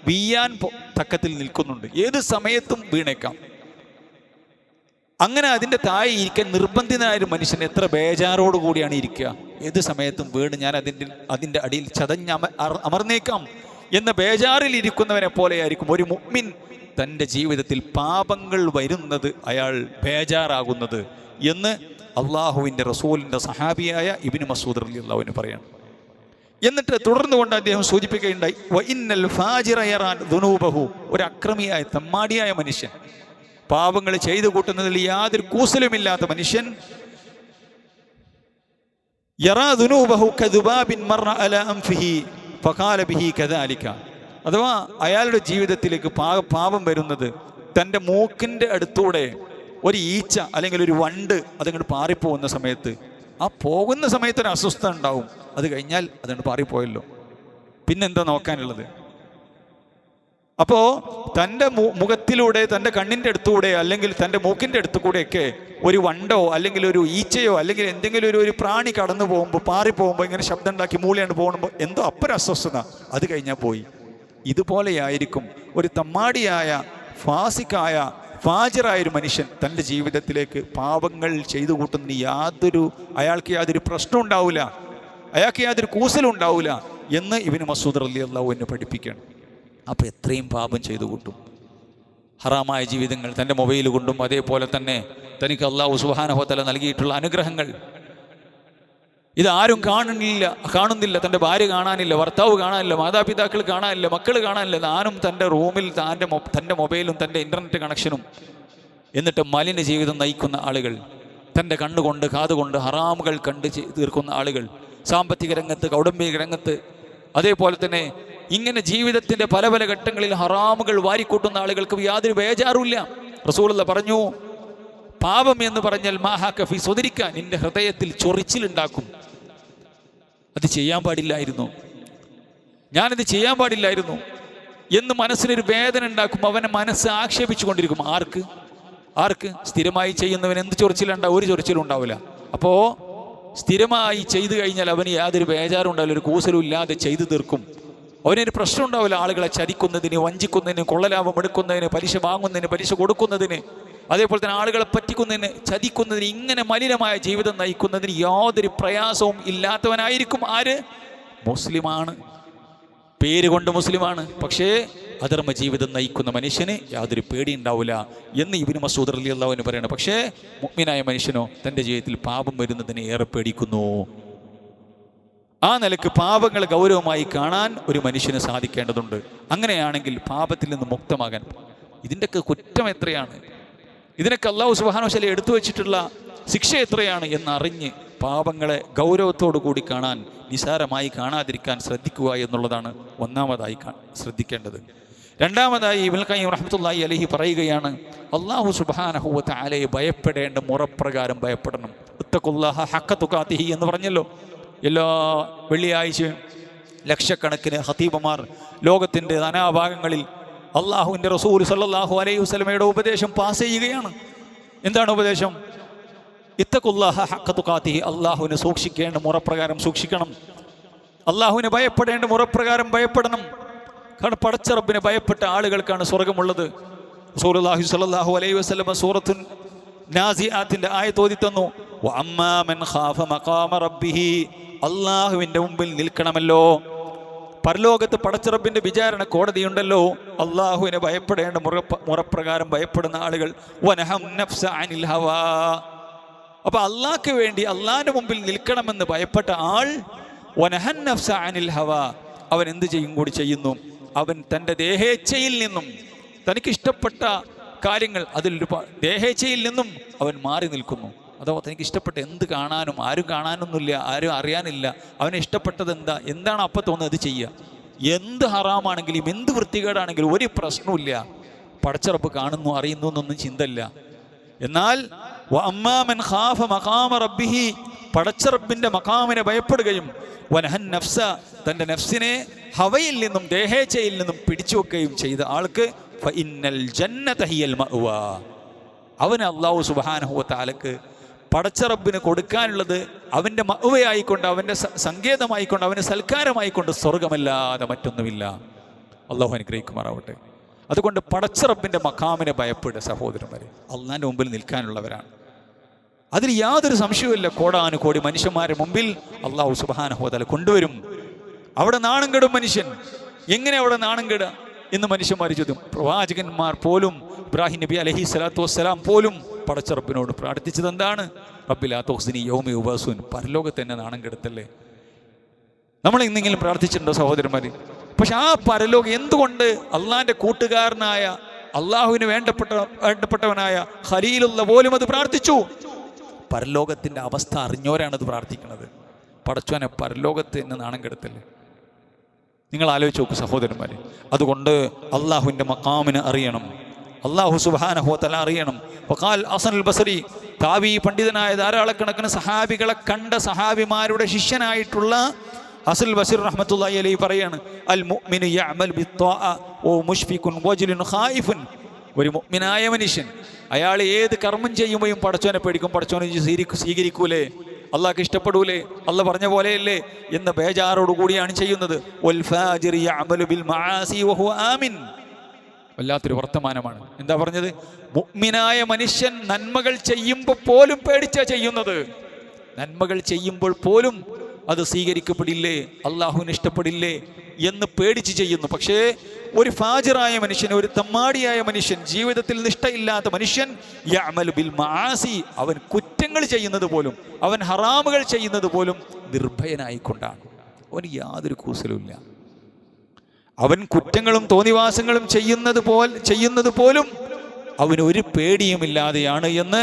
വീയാൻ തക്കത്തിൽ നിൽക്കുന്നുണ്ട്. ഏത് സമയത്തും വീണേക്കാം. അങ്ങനെ അതിൻ്റെ താഴെ ഇരിക്കാൻ നിർബന്ധിതനായൊരു മനുഷ്യൻ എത്ര ബേജാറോട് കൂടിയാണ് ഇരിക്കുക. ഏത് സമയത്തും വീണ് ഞാൻ അതിൻ്റെ അടിയിൽ അമർന്നേക്കാം എന്ന ബേജാറിൽ ഇരിക്കുന്നവനെ പോലെയായിരിക്കും ഒരു മുഅ്മിൻ തൻ്റെ ജീവിതത്തിൽ പാപങ്ങൾ വരുന്നത് അയാൾ ബേജാറാകുന്നത് എന്ന് അള്ളാഹുവിൻ്റെ റസൂലിൻ്റെ സഹാബിയായ ഇബ്നു മസ്ഊദ് റളിയല്ലാഹു അൻഹു പറയാണ്. എന്നിട്ട് തുടർന്നുകൊണ്ട് അദ്ദേഹം സൂചിപ്പിക്കുകയുണ്ടായി, വഇന്നൽ ഫാജിറ യറാ ദുനൂബഹു, ഒരു അക്രമിയായ തെമ്മാടിയായ മനുഷ്യൻ, പാപങ്ങൾ ചെയ്തു കൂട്ടുന്നതിൽ യാതൊരു കൂസലുമില്ലാത്ത മനുഷ്യൻ, യറാ ദുനൂബഹു കദുബാബിൻ മർറ അലാ അൻഫിഹി ഫഖാല ബിഹി കദാലിക. അഥവാ അയാളുടെ ജീവിതത്തിലേക്ക് പാപം വരുന്നത് തൻ്റെ മൂക്കിൻ്റെ അടുത്തൂടെ ഒരു ഈച്ച അല്ലെങ്കിൽ ഒരു വണ്ട് അതങ്ങോട്ട് പാറിപ്പോകുന്ന സമയത്ത്, ആ പോകുന്ന സമയത്ത് ഒരു അസ്വസ്ഥത ഉണ്ടാവും. അത് കഴിഞ്ഞാൽ അതങ്ങോട്ട് പാറിപ്പോയല്ലോ, പിന്നെന്താ നോക്കാനുള്ളത്? അപ്പോൾ തൻ്റെ മുഖത്തിലൂടെ, തൻ്റെ കണ്ണിൻ്റെ അടുത്തൂടെ അല്ലെങ്കിൽ തൻ്റെ മൂക്കിൻ്റെ അടുത്തു കൂടെയൊക്കെ ഒരു വണ്ടോ അല്ലെങ്കിൽ ഒരു ഈച്ചയോ അല്ലെങ്കിൽ എന്തെങ്കിലും ഒരു പ്രാണി കടന്നു പോകുമ്പോൾ, പാറിപ്പോകുമ്പോൾ ഇങ്ങനെ ശബ്ദം ഉണ്ടാക്കി മൂളിയാണ്ട് പോകുമ്പോൾ എന്തോ അപ്പരം അസ്വസ്ഥത, അത് കഴിഞ്ഞാൽ പോയി. ഇതുപോലെയായിരിക്കും ഒരു തമ്മാടിയായ, ഫാസിക്കായ, ഫാജിറായൊരു മനുഷ്യൻ തൻ്റെ ജീവിതത്തിലേക്ക് പാപങ്ങൾ ചെയ്തു കൂട്ടുന്ന അയാൾക്ക് യാതൊരു പ്രശ്നം ഉണ്ടാവില്ല, അയാൾക്ക് യാതൊരു കൂസലും ഉണ്ടാവില്ല എന്ന് ഇബ്നു മസ്ഊദ് റളിയല്ലാഹു അൻഹു പഠിപ്പിക്കുകയാണ്. അപ്പോൾ എത്രയും പാപം ചെയ്തു കൂട്ടും. ഹറാമായ ജീവിതങ്ങൾ തൻ്റെ മൊബൈൽ കൊണ്ടും അതേപോലെ തന്നെ തനിക്ക് അല്ലാഹു സുബ്ഹാനഹു വ തആല നൽകിയിട്ടുള്ള അനുഗ്രഹങ്ങൾ ഇതാരും കാണുന്നില്ല. തൻ്റെ ഭാര്യ കാണാനില്ല, ഭർത്താവ് കാണാനില്ല, മാതാപിതാക്കൾ കാണാനില്ല, മക്കൾ കാണാനില്ല. താനും തൻ്റെ റൂമിൽ തൻ്റെ മൊബൈലും തൻ്റെ ഇൻ്റർനെറ്റ് കണക്ഷനും, എന്നിട്ട് മലിന ജീവിതം നയിക്കുന്ന ആളുകൾ, തൻ്റെ കണ്ണുകൊണ്ട് കാതുകൊണ്ട് ഹറാമുകൾ കണ്ട് തീർക്കുന്ന ആളുകൾ, സാമ്പത്തിക രംഗത്ത്, കൗടുംബിക രംഗത്ത്, അതേപോലെ തന്നെ ഇങ്ങനെ ജീവിതത്തിൻ്റെ പല പല ഘട്ടങ്ങളിൽ ഹറാമുകൾ വാരിക്കൂട്ടുന്ന ആളുകൾക്ക് യാതൊരു ബേജാറുമില്ല. റസൂലുള്ളാഹി പറഞ്ഞു, പാപം എന്ന് പറഞ്ഞാൽ മാഹാക്കഫി സ്വദരിക്ക, നിന്റെ ഹൃദയത്തിൽ ചൊറിച്ചിലുണ്ടാക്കും. അത് ചെയ്യാൻ പാടില്ലായിരുന്നു, ഞാനിത് ചെയ്യാൻ പാടില്ലായിരുന്നു എന്ന് മനസ്സിനൊരു വേദന ഉണ്ടാക്കും. അവനെ മനസ്സ് ആക്ഷേപിച്ചു കൊണ്ടിരിക്കും. ആർക്ക് സ്ഥിരമായി ചെയ്യുന്നവൻ എന്ത് ചൊറിച്ചിലുണ്ടാവും? ഒരു ചൊറിച്ചിലും ഉണ്ടാവില്ല. അപ്പോൾ സ്ഥിരമായി ചെയ്തു കഴിഞ്ഞാൽ അവന് യാതൊരു ബേജാറും ഉണ്ടാവില്ല, ഒരു കൂസലും ഇല്ലാതെ ചെയ്തു തീർക്കും. അവനൊരു പ്രശ്നം ഉണ്ടാവില്ല. ആളുകളെ ചതിക്കുന്നതിന്, വഞ്ചിക്കുന്നതിന്, കൊള്ളലാഭം എടുക്കുന്നതിന്, പലിശ വാങ്ങുന്നതിന്, പലിശ കൊടുക്കുന്നതിന്, അതേപോലെ തന്നെ ആളുകളെ പറ്റിക്കുന്നതിന്, ചതിക്കുന്നതിന്, ഇങ്ങനെ മലിനമായ ജീവിതം നയിക്കുന്നതിന് യാതൊരു പ്രയാസവും ഇല്ലാത്തവനായിരിക്കും. ആര്? മുസ്ലിമാണ്, പേര് കൊണ്ട് മുസ്ലിമാണ്, പക്ഷേ അധർമ്മ ജീവിതം നയിക്കുന്ന മനുഷ്യന് യാതൊരു പേടി ഉണ്ടാവില്ല എന്ന് ഇബ്നു മസ്ഊദ് റളിയല്ലാഹു അൻഹു പറയണം. പക്ഷേ മുഅ്മിനായ മനുഷ്യനോ തൻ്റെ ജീവിതത്തിൽ പാപം വരുന്നതിന് ഏറെ പേടിക്കുന്നു. ആ നിലക്ക് പാപങ്ങൾ ഗൗരവമായി കാണാൻ ഒരു മനുഷ്യന് സാധിക്കേണ്ടതുണ്ട്. അങ്ങനെയാണെങ്കിൽ പാപത്തിൽ നിന്ന് മുക്തമാകാൻ. ഇതിൻ്റെയൊക്കെ കുറ്റം എത്രയാണ്, ഇതിനൊക്കെ അല്ലാഹു സുബ്ഹാനഹു വ തആല എടുത്തു വെച്ചിട്ടുള്ള ശിക്ഷ എത്രയാണ് എന്നറിഞ്ഞ് പാപങ്ങളെ ഗൗരവത്തോടു കൂടി കാണാൻ, നിസാരമായി കാണാതിരിക്കാൻ ശ്രദ്ധിക്കുക എന്നുള്ളതാണ് ഒന്നാമതായി ശ്രദ്ധിക്കേണ്ടത്. രണ്ടാമതായി ഇബ്നുൽ ഖയ്യിം റഹ്മത്തുള്ളാഹി അലൈഹി പറയുകയാണ്, അല്ലാഹു സുബ്ഹാനഹു വ തആലയെ ഭയപ്പെടേണ്ട മുറപ്രകാരം ഭയപ്പെടണം. ഇത്തഖുല്ലാഹ ഹഖ്ക തുഖാതിഹി എന്ന് പറഞ്ഞല്ലോ. എല്ലാ വെള്ളിയാഴ്ചയും ലക്ഷക്കണക്കിന് ഖതീബമാർ ലോകത്തിൻ്റെ നാനാഭാഗങ്ങളിൽ അള്ളാഹുവിൻ്റെ റസൂൽ സല്ലല്ലാഹു അലൈഹി വസല്ലമയുടെ ഉപദേശം പാസ് ചെയ്യുകയാണ്. എന്താണ് ഉപദേശം? ഇത്തഖുല്ലാഹ ഹഖ്ക തുഖാതിഹി, അള്ളാഹുവിനെ സൂക്ഷിക്കേണ്ട മുറപ്രകാരം സൂക്ഷിക്കണം, അള്ളാഹുവിനെ ഭയപ്പെടേണ്ട മുറപ്രകാരം ഭയപ്പെടണം. കാരണം പടച്ച റബ്ബിനെ ഭയപ്പെട്ട ആളുകൾക്കാണ് സ്വർഗമുള്ളത്. റസൂലുള്ളാഹി സ്വല്ലല്ലാഹു അലൈഹി വസല്ലമ സൂറത്തുൻ നാസിആത്തിന്റെ ആയത്ത് ഓതി തന്നു. വഅമ്മാ മൻ ഖാഫ മഖാമ റബ്ബിഹി, അള്ളാഹുവിൻ്റെ മുമ്പിൽ നിൽക്കണമല്ലോ, പരലോകത്ത് പടച്ച റബ്ബിൻ്റെ വിചാരണ കോടതിയുണ്ടല്ലോ. അള്ളാഹുവിനെ ഭയപ്പെടേണ്ട മുറപ്രകാരം ഭയപ്പെടുന്ന ആളുകൾ. വനഹം നഫ്സ അനിൽ ഹവാ, അപ്പൊ അള്ളാഹ്ക്ക് വേണ്ടി അള്ളാഹിന്റെ മുമ്പിൽ നിൽക്കണമെന്ന് ഭയപ്പെട്ട ആൾ വനഹൻ നഫ്സ അനിൽ ഹവാ, അവൻ എന്ത് ചെയ്യും കൂടി ചെയ്യുന്നു? അവൻ തൻ്റെ ദേഹേച്ഛയിൽ നിന്നും, തനിക്കിഷ്ടപ്പെട്ട കാര്യങ്ങൾ, അതിലൊരു ദേഹേച്ഛയിൽ നിന്നും അവൻ മാറി നിൽക്കുന്നു. അഥവാ തനിക്ക് ഇഷ്ടപ്പെട്ട എന്ത് കാണാനും, ആരും കാണാനൊന്നുമില്ല, ആരും അറിയാനില്ല, അവനെ ഇഷ്ടപ്പെട്ടത് എന്താണ് അപ്പം തോന്നുന്നത് അത് ചെയ്യുക. എന്ത് ഹറാമാണെങ്കിലും എന്ത് വൃത്തികേടാണെങ്കിലും ഒരു പ്രശ്നമില്ല, പടച്ചറപ്പ് കാണുന്നു അറിയുന്നു എന്നൊന്നും ചിന്തയില്ല. എന്നാൽ വഅമ്മാ മൻ ഖാഫ മഖാമ റബ്ബിഹി, പടച്ച റബ്ബിൻ്റെ മഖാമിനെ ഭയപ്പെടുകയും വനഹൻ നഫ്സ, തൻ്റെ നഫ്സിനെ ഹവയിൽ നിന്നും ദേഹേച്ഛയിൽ നിന്നും പിടിച്ചു വെക്കുകയും ചെയ്ത ആൾക്ക് ഫഇന്നൽ ജന്നത ഹിയൽ മഅ്വാ, അവന് അല്ലാഹു സുബ്ഹാനഹു വ തആലക്ക് പടച്ച റബ്ബിന് കൊടുക്കാനുള്ളത് അവൻ്റെ മഅ്വയായിക്കൊണ്ട്, അവൻ്റെ സങ്കേതമായിക്കൊണ്ട്, അവൻ്റെ സൽക്കാരമായിക്കൊണ്ട് സ്വർഗമല്ലാതെ മറ്റൊന്നുമില്ല. അല്ലാഹു അനുഗ്രഹിക്കുമാറാവട്ടെ. അതുകൊണ്ട് പടച്ച റബ്ബിൻ്റെ മഖാമിനെ ഭയപ്പെടുക സഹോദരന്മാരെ. അള്ളാഹിൻ്റെ മുമ്പിൽ നിൽക്കാനുള്ളവരാണ്, അതിൽ യാതൊരു സംശയവുമില്ല. കോടാനുകോടി മനുഷ്യന്മാരുടെ മുമ്പിൽ അല്ലാഹു സുബ്ഹാനഹു വ തആല കൊണ്ടുവരും. അവിടെ നാണം കെടും മനുഷ്യൻ. എങ്ങനെ അവിടെ നാണം കെടുക എന്ന് മനുഷ്യന്മാർ ചോദ്യം. പ്രവാചകന്മാർ പോലും, ഇബ്രാഹിം നബി അലൈഹി സ്വലാത്തു വസ്സലാം പോലും പടച്ച റബ്ബിനോട് പ്രാർത്ഥിച്ചത് എന്താണ്? റബ്ബി ലാ തുഖ്സിനി യൗമ യുബഅസൂൻ, പരലോകത്ത് തന്നെ നാണം കെടുത്തല്ലേ. നമ്മൾ ഇന്നെങ്കിലും പ്രാർത്ഥിച്ചിട്ടുണ്ടോ സഹോദരന്മാർ? പക്ഷെ ആ പരലോകം എന്തുകൊണ്ട് അള്ളാഹിൻ്റെ കൂട്ടുകാരനായ, അള്ളാഹുവിന് വേണ്ടപ്പെട്ടവനായ ഖലീലുള്ള പോലും അത് പ്രാർത്ഥിച്ചു? പരലോകത്തിൻ്റെ അവസ്ഥ അറിഞ്ഞോരാണ് അത് പ്രാർത്ഥിക്കുന്നത്. പടച്ചോനെ പരലോകത്ത് എന്നെ നാണം കെടുത്തല്ലേ. നിങ്ങൾ ആലോചിച്ച് നോക്കൂ സഹോദരന്മാരെ. അതുകൊണ്ട് അള്ളാഹുവിൻ്റെ മഖാമിനെ അറിയണം, അള്ളാഹു സുബ്ഹാനഹു വ തആല അറിയണം. വഖാൽ ഹസനുൽ ബസരി, താബി പണ്ഡിതനായ ധാരാളക്കണക്കിന് സഹാബികളെ കണ്ട സഹാബിമാരുടെ ശിഷ്യനായിട്ടുള്ള ഹസൻ ബസീർ റഹ്മത്തുള്ളാഹി അലൈഹി പറയാണ്, അൽ മുഅ്മിനു യഅമൽ ബിത്ത്വാഅ വ മുശ്ഫിഖുൻ വജ്ലുൻ ഖായിഫുൻ, ഒരു മുഅ്മിനായ മനുഷ്യൻ അയാൾ ഏത് കർമ്മം ചെയ്യുമ്പോഴും പടച്ചോനെ പേടിക്കും, പടച്ചോനെ സ്വീകരിക്കൂലേ, അള്ളാഹ്ക്ക് ഇഷ്ടപ്പെടൂലേ, അള്ളാഹ് പറഞ്ഞ പോലെയല്ലേ എന്ന ബേജാറോട് കൂടിയാണ് ചെയ്യുന്നത്. വൽ ഫാജിറു യഅമലു ബിൽ മആസി വഹുവ ആമിൻ, വല്ലാത്തൊരു വർത്തമാനമാണ്. എന്താ പറഞ്ഞത്? മുഅ്മിനായ മനുഷ്യൻ നന്മകൾ ചെയ്യുമ്പോൾ പോലും പേടിച്ചാ ചെയ്യുന്നത്. നന്മകൾ ചെയ്യുമ്പോൾ പോലും അത് സ്വീകരിക്കപ്പെടില്ലേ, അള്ളാഹുവിന് ഇഷ്ടപ്പെടില്ലേ എന്ന് പേടിച്ച് ചെയ്യുന്നു. പക്ഷേ ഒരു ഫാജിറായ മനുഷ്യൻ, ഒരു തമ്മാടിയായ മനുഷ്യൻ, ജീവിതത്തിൽ നിഷ്ഠയില്ലാത്ത മനുഷ്യൻ, യഅമലു ബിൽ മആസി, അവൻ കുറ്റങ്ങൾ ചെയ്യുന്നത് പോലും, അവൻ ഹറാമുകൾ ചെയ്യുന്നത് പോലും നിർഭയനായിക്കൊണ്ടാണ്. അവന് യാതൊരു കൂസലുമില്ല. അവൻ കുറ്റങ്ങളും തോന്നിവാസങ്ങളും ചെയ്യുന്നത് പോലും അവനൊരു പേടിയുമില്ലാതെയാണ് എന്ന്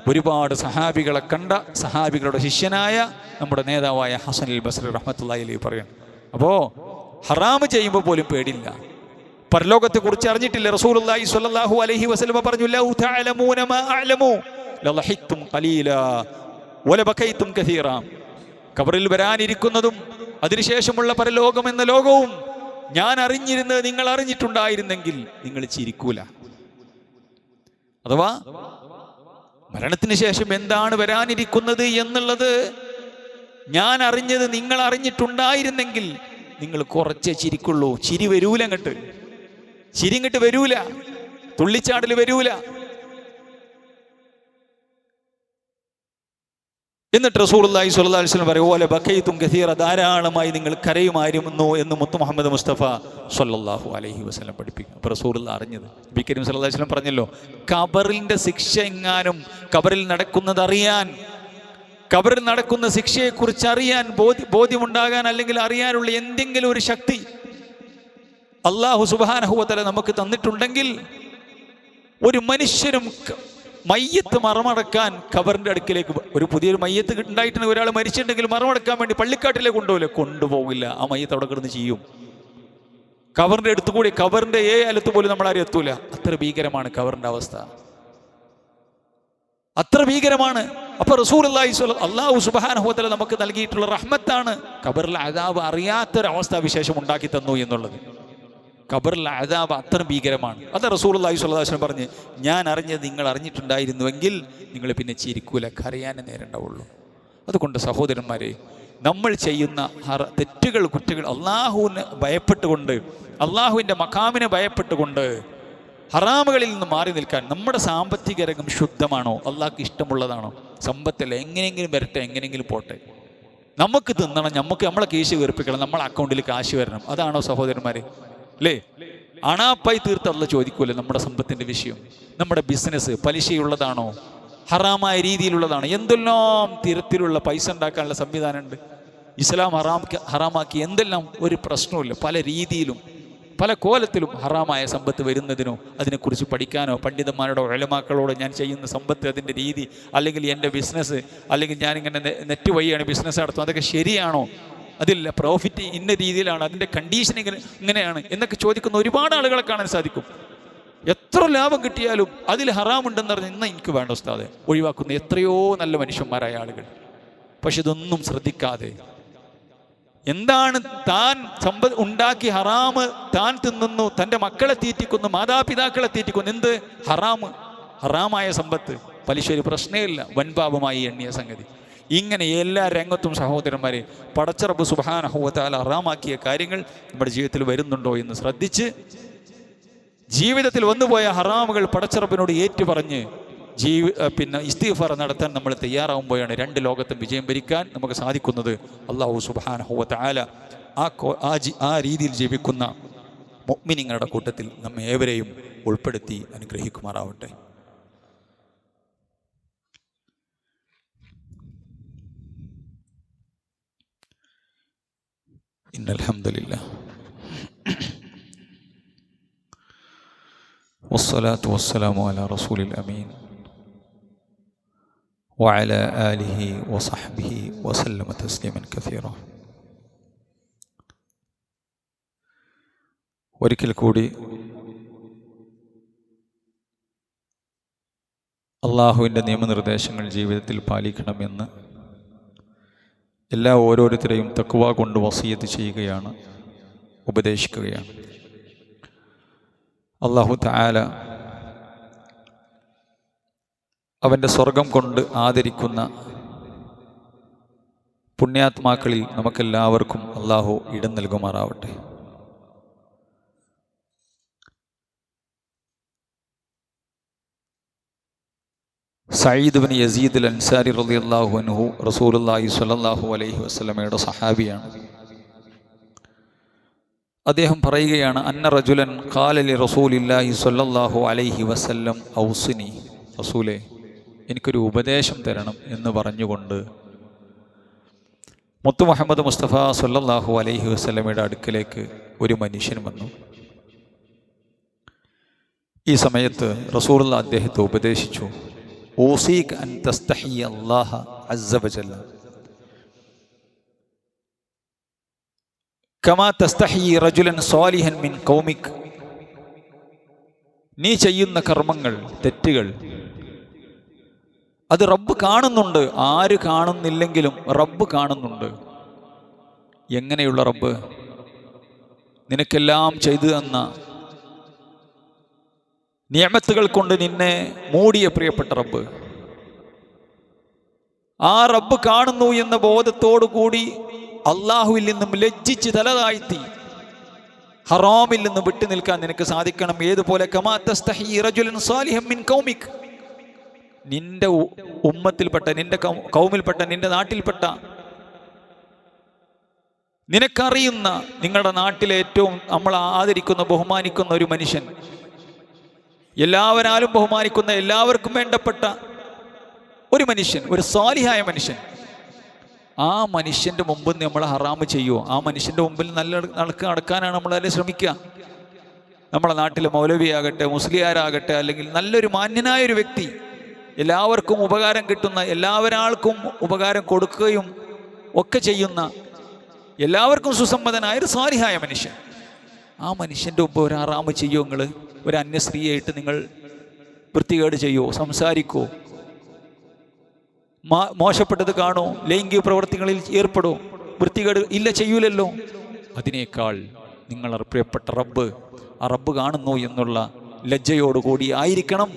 ഒരുപാട് സഹാബികളെ കണ്ട സഹാബികളുടെ ശിഷ്യനായ നമ്മുടെ നേതാവായ ഹസനുൽ ബസ്രി റഹ്മത്തുള്ളാഹി അലൈഹി പറയാണ്. അപ്പോൾ ഹറാമ് ചെയ്യുമ്പോൾ പോലും പേടില്ല. പരലോകത്തെ കുറിച്ച് അറിഞ്ഞിട്ടില്ല. റസൂലുള്ളാഹി സ്വല്ലല്ലാഹു അലൈഹി വസല്ലം പറഞ്ഞു, ലൗ തഅലമൂന മാ അഅലമു, ലളഹിത്തും ഖലീലാ വലബകൈതും കസീറാ. ഖബറിൽ വരാനിരിക്കുന്നതും അതിനുശേഷമുള്ള പരലോകം എന്ന ലോകവും ഞാൻ അറിഞ്ഞിരുന്നത് നിങ്ങൾ അറിഞ്ഞിട്ടുണ്ടായിരുന്നെങ്കിൽ നിങ്ങൾ ചിരിക്കൂല. അഥവാ മരണത്തിന് ശേഷം എന്താണ് വരാനിരിക്കുന്നത് എന്നുള്ളത് ഞാൻ അറിഞ്ഞത് നിങ്ങൾ അറിഞ്ഞിട്ടുണ്ടായിരുന്നെങ്കിൽ നിങ്ങൾ കുറച്ചേ ചിരിക്കുള്ളൂ. ചിരി വരൂല, ചിരിങ്ങട്ട് വരൂല, തുള്ളിച്ചാടൽ വരൂല. എന്നിട്ട് റസൂലുള്ളാഹി സ്വല്ലല്ലാഹു അലൈഹി വസല്ലം പറയും, ഓല ബകൈതും കസീറ, ധാരാളമായി നിങ്ങൾ കരയുമായിരുന്നു എന്ന് മുത്ത് മുഹമ്മദ് മുസ്തഫ സ്വല്ലല്ലാഹു അലൈഹി വസല്ലം പഠിപ്പിക്കും. അപ്പോൾ റസൂലുള്ളാഹി അറിഞ്ഞത് നബി കരീം സ്വല്ലല്ലാഹു അലൈഹി വസല്ലം പറഞ്ഞല്ലോ, ഖബറിന്റെ ശിക്ഷ എങ്ങാനും ഖബറിൽ നടക്കുന്നത് അറിയാൻ, ഖബറിൽ നടക്കുന്ന ശിക്ഷയെക്കുറിച്ച് അറിയാൻ ബോധ്യമുണ്ടാകാൻ, അല്ലെങ്കിൽ അറിയാനുള്ള എന്തെങ്കിലും ഒരു ശക്തി അല്ലാഹു സുബ്ഹാനഹു വ തആല നമുക്ക് തന്നിട്ടുണ്ടെങ്കിൽ ഒരു മനുഷ്യനും മയ്യത്ത് മറമടക്കാൻ ഖബറിന്റെ അടുക്കിലേക്ക്, ഒരു പുതിയൊരു മയ്യത്ത് ഉണ്ടായിട്ടുണ്ടെങ്കിൽ ഒരാൾ മരിച്ചിട്ടുണ്ടെങ്കിൽ മറമടക്കാൻ വേണ്ടി പള്ളിക്കാട്ടിലേക്ക് കൊണ്ടുപോകില്ല. ആ മയ്യത്ത് അവിടെ കിടന്ന് ചെയ്യും. ഖബറിന്റെ അടുത്ത് കൂടി, ഖബറിന്റെ അലത്ത് പോലും നമ്മൾ ആരും എത്തൂല. അത്ര ഭീകരമാണ് ഖബറിന്റെ അവസ്ഥ, അത്ര ഭീകരമാണ്. അപ്പൊ റസൂലുള്ളാഹി സ്വല്ലല്ലാഹു അല്ലാഹു സുബ്ഹാനഹു വ തആല നമുക്ക് നൽകിയിട്ടുള്ള റഹ്മത്താണ് ഖബറിൽ അദാബ് അറിയാത്തൊരവസ്ഥാവിശേഷം ഉണ്ടാക്കി തന്നു എന്നുള്ളത്. ഖബറിൽ അദാബ് അത്ര ഭീകരമാണ്. അത് റസൂലുള്ളാഹി സ്വല്ലല്ലാഹു അലൈഹി വസല്ലം പറഞ്ഞ്, ഞാൻ അറിഞ്ഞത് നിങ്ങൾ അറിഞ്ഞിട്ടുണ്ടായിരുന്നുവെങ്കിൽ നിങ്ങൾ പിന്നെ ചിരിക്കൂല, കരയാനേ നേരണ്ടാവുള്ളൂ. അതുകൊണ്ട് സഹോദരന്മാരെ, നമ്മൾ ചെയ്യുന്ന തെറ്റുകൾ, കുറ്റങ്ങൾ അള്ളാഹുവിന് ഭയപ്പെട്ടുകൊണ്ട്, അള്ളാഹുവിൻ്റെ മഖാമിനെ ഭയപ്പെട്ടുകൊണ്ട് ഹറാമുകളിൽ നിന്ന് മാറി നിൽക്കാൻ. നമ്മുടെ സാമ്പത്തിക രംഗം ശുദ്ധമാണോ, അള്ളാഹ്ക്ക് ഇഷ്ടമുള്ളതാണോ? സമ്പത്തല്ല, എങ്ങനെയെങ്കിലും വരട്ടെ, എങ്ങനെയെങ്കിലും പോട്ടെ, നമുക്ക് തിന്നണം, നമ്മളെ കേശ് വീർപ്പിക്കണം, നമ്മളെ അക്കൗണ്ടിൽ കാശ് വരണം. അതാണോ സഹോദരന്മാരെ? അല്ലേ? അണാപ്പായി തീർത്ത് അള്ള ചോദിക്കൂല്ലേ നമ്മുടെ സമ്പത്തിൻ്റെ വിഷയം. നമ്മുടെ ബിസിനസ് പലിശയുള്ളതാണോ, ഹറാമായ രീതിയിലുള്ളതാണോ? എന്തെല്ലാം തരത്തിലുള്ള പൈസ ഉണ്ടാക്കാനുള്ള സംവിധാനമുണ്ട്. ഇസ്ലാം ഹറാമാക്കി എന്തെല്ലാം ഒരു പ്രശ്നവുമില്ല. പല രീതിയിലും പല കോലത്തിലും ഹറാമായ സമ്പത്ത് വരുന്നതിനോ അതിനെക്കുറിച്ച് പഠിക്കാനോ പണ്ഡിതന്മാരോടോ ഉലമാക്കളോടോ ഞാൻ ചെയ്യുന്ന സമ്പത്ത്, അതിൻ്റെ രീതി, അല്ലെങ്കിൽ എൻ്റെ ബിസിനസ്, അല്ലെങ്കിൽ ഞാനിങ്ങനെ നെറ്റ് വഴിയാണ് ബിസിനസ് നടത്തുന്നത്, അതൊക്കെ ശരിയാണോ, അതില്ല പ്രോഫിറ്റ് ഇന്ന രീതിയിലാണ്, അതിൻ്റെ കണ്ടീഷൻ ഇങ്ങനെയാണ് എന്നൊക്കെ ചോദിക്കുന്ന ഒരുപാട് ആളുകളെ കാണാൻ സാധിക്കും. എത്ര ലാഭം കിട്ടിയാലും അതിൽ ഹറാമുണ്ടെന്ന് പറഞ്ഞാൽ ഇന്ന് എനിക്ക് വേണ്ട ഉസ്താദെ ഒഴിവാക്കുന്ന എത്രയോ നല്ല മനുഷ്യന്മാരായ ആളുകൾ. പക്ഷെ ഇതൊന്നും ശ്രദ്ധിക്കാതെ എന്താണ് താൻ സമ്പത്ത് ഉണ്ടാക്കി ഹറാമ് താൻ തിന്നുന്നു, തൻ്റെ മക്കളെ തീറ്റിക്കുന്നു, മാതാപിതാക്കളെ തീറ്റിക്കുന്നു. എന്ത് ഹറാമായ സമ്പത്ത്, പലിശ ഒരു പ്രശ്നമില്ല, വൻപാപമായി എണ്ണിയ സംഗതി. ഇങ്ങനെ എല്ലാ രംഗത്തും സഹോദരന്മാരെ പടച്ച റബ്ബ് സുബ്ഹാനഹു വ തആല ഹറാമാക്കിയ കാര്യങ്ങൾ നമ്മുടെ ജീവിതത്തിൽ വരുന്നുണ്ടോ എന്ന് ശ്രദ്ധിച്ച് ജീവിതത്തിൽ വന്നുപോയ ഹറാമുകൾ പടച്ച റബ്ബിനോട് ഏറ്റുപറഞ്ഞ് ഇസ്തിഗ്ഫാർ നടത്താൻ നമ്മൾ തയ്യാറാവുമ്പോഴാണ് രണ്ട് ലോകത്തും വിജയം വരിക്കാൻ നമുക്ക് സാധിക്കുന്നത്. അല്ലാഹു സുബ്ഹാനഹു വ തആല ആ രീതിയിൽ ജീവിക്കുന്ന മുഅ്മിനീങ്ങളുടെ കൂട്ടത്തിൽ നമ്മെ ഏവരെയും ഉൾപ്പെടുത്തി അനുഗ്രഹിക്കുമാറാവട്ടെ. ഇന്നൽ ഹംദുലില്ലാഹ് വസ്സലാത്തു വസ്സലാമു അലാ റസൂലിൽ അമീൻ വഅലാ ആലിഹി വസഹ്ബിഹി വസല്ലമ തസ്ലീമൻ കസീറാ. ഒരിക്കൽ കൂടി അള്ളാഹുവിൻ്റെ നിയമനിർദ്ദേശങ്ങൾ ജീവിതത്തിൽ പാലിക്കണമെന്ന് ഓരോരുത്തരെയും തഖ്വ കൊണ്ട് വസിയത്ത് ചെയ്യുകയാണ്, ഉപദേശിക്കുകയാണ്. അല്ലാഹു തആല അവൻ്റെ സ്വർഗം കൊണ്ട് ആദരിക്കുന്ന പുണ്യാത്മാക്കളിൽ നമുക്കെല്ലാവർക്കും അല്ലാഹു ഇടം നൽകുമാറാവട്ടെ. സഈദ് ബിൻ യസീദ് അൽ അൻസാരി റളിയല്ലാഹു അൻഹു റസൂലുള്ളാഹി സ്വല്ലല്ലാഹു അലൈഹി വസല്ലമയുടെ സഹാബിയാണ്. അദ്ദേഹം പറയുകയാണ്, അന്ന റജുലൻ ഖാല ലി റസൂലില്ലാഹി സ്വല്ലല്ലാഹു അലൈഹി വസല്ലം ഔസിനി, റസൂലേ എനിക്കൊരു ഉപദേശം തരണം എന്ന് പറഞ്ഞുകൊണ്ട് മുത്ത് മുഹമ്മദ് മുസ്തഫ സ്വല്ലല്ലാഹു അലൈഹി വസല്ലമയുടെ അടുക്കലേക്ക് ഒരു മനുഷ്യൻ വന്നു. ഈ സമയത്ത് റസൂലുള്ളാഹി അദ്ദേഹത്തെ ഉപദേശിച്ചു, ഊസീക അൻ തസ്തഹിയ അല്ലാഹ അസ്സ വജല്ല കമാ തസ്തഹി റജുലൻ സ്വാലിഹൻ മിൻ ഖൗമിക്. നീ ചെയ്യുന്ന കർമ്മങ്ങൾ, തെറ്റുകൾ അത് റബ്ബ് കാണുന്നുണ്ട്. ആര് കാണുന്നില്ലെങ്കിലും റബ്ബ് കാണുന്നുണ്ട്. എങ്ങനെയുള്ള റബ്ബ്? നിനക്കെല്ലാം ചെയ്തു തന്ന, നിഅമത്തുകൾ കൊണ്ട് നിന്നെ മൂടിയ പ്രിയപ്പെട്ട റബ്ബ്. ആ റബ്ബ് കാണുന്നു എന്ന ബോധത്തോടു കൂടി അള്ളാഹുവിൽ നിന്നും ലജ്ജിച്ച് തലതാഴ്ത്തി ഹറാമിൽ നിന്ന് വിട്ടു നിൽക്കാൻ നിനക്ക് സാധിക്കണം. ഏതുപോലെ കമാ തസ്തഹി റജുലൻ സാലിഹൻ മിൻ ഖൗമിക്, നിന്റെ ഉമ്മത്തിൽപ്പെട്ട, നിന്റെ കൗമിൽപ്പെട്ട, നിന്റെ നാട്ടിൽപ്പെട്ട, നിനക്കറിയുന്ന, നിങ്ങളുടെ നാട്ടിലെ ഏറ്റവും നമ്മൾ ആദരിക്കുന്ന ബഹുമാനിക്കുന്ന ഒരു മനുഷ്യൻ, എല്ലാവരാലും ബഹുമാനിക്കുന്ന, എല്ലാവർക്കും വേണ്ടപ്പെട്ട ഒരു മനുഷ്യൻ, ഒരു സാലിഹായ മനുഷ്യൻ, ആ മനുഷ്യൻ്റെ മുമ്പിൽ നമ്മൾ ഹറാമ് ചെയ്യുമോ? ആ മനുഷ്യൻ്റെ മുമ്പിൽ നല്ല നടക്കാനാണ് നമ്മളതിൽ ശ്രമിക്കുക. നമ്മളെ നാട്ടിലെ മൗലവിയാകട്ടെ, മുസ്ലിയാരാകട്ടെ, അല്ലെങ്കിൽ നല്ലൊരു മാന്യനായൊരു വ്യക്തി, എല്ലാവർക്കും ഉപകാരം കിട്ടുന്ന, എല്ലാവരാൾക്കും ഉപകാരം കൊടുക്കുകയും ഒക്കെ ചെയ്യുന്ന, എല്ലാവർക്കും സുസമ്മതനായ ഒരു സാലിഹായ മനുഷ്യൻ, ആ മനുഷ്യൻ്റെ മുമ്പ് ഒരു ഹറാമ് ചെയ്യുമോ? നിങ്ങൾ ഒരു അന്യസ്ത്രീയായിട്ട് നിങ്ങൾ വൃത്തികേട് ചെയ്യുമോ? സംസാരിക്കുമോ? മോശപ്പെട്ടത് കാണോ? ലൈംഗിക പ്രവർത്തികളിൽ ഏർപ്പെടോ? വൃത്തികേട് ഇല്ല, ചെയ്യൂലല്ലോ. അതിനേക്കാൾ നിങ്ങൾ പ്രിയപ്പെട്ട റബ്ബ്, ആ റബ്ബ് കാണുന്നു എന്നുള്ള ലജ്ജയോടുകൂടി ആയിരിക്കണം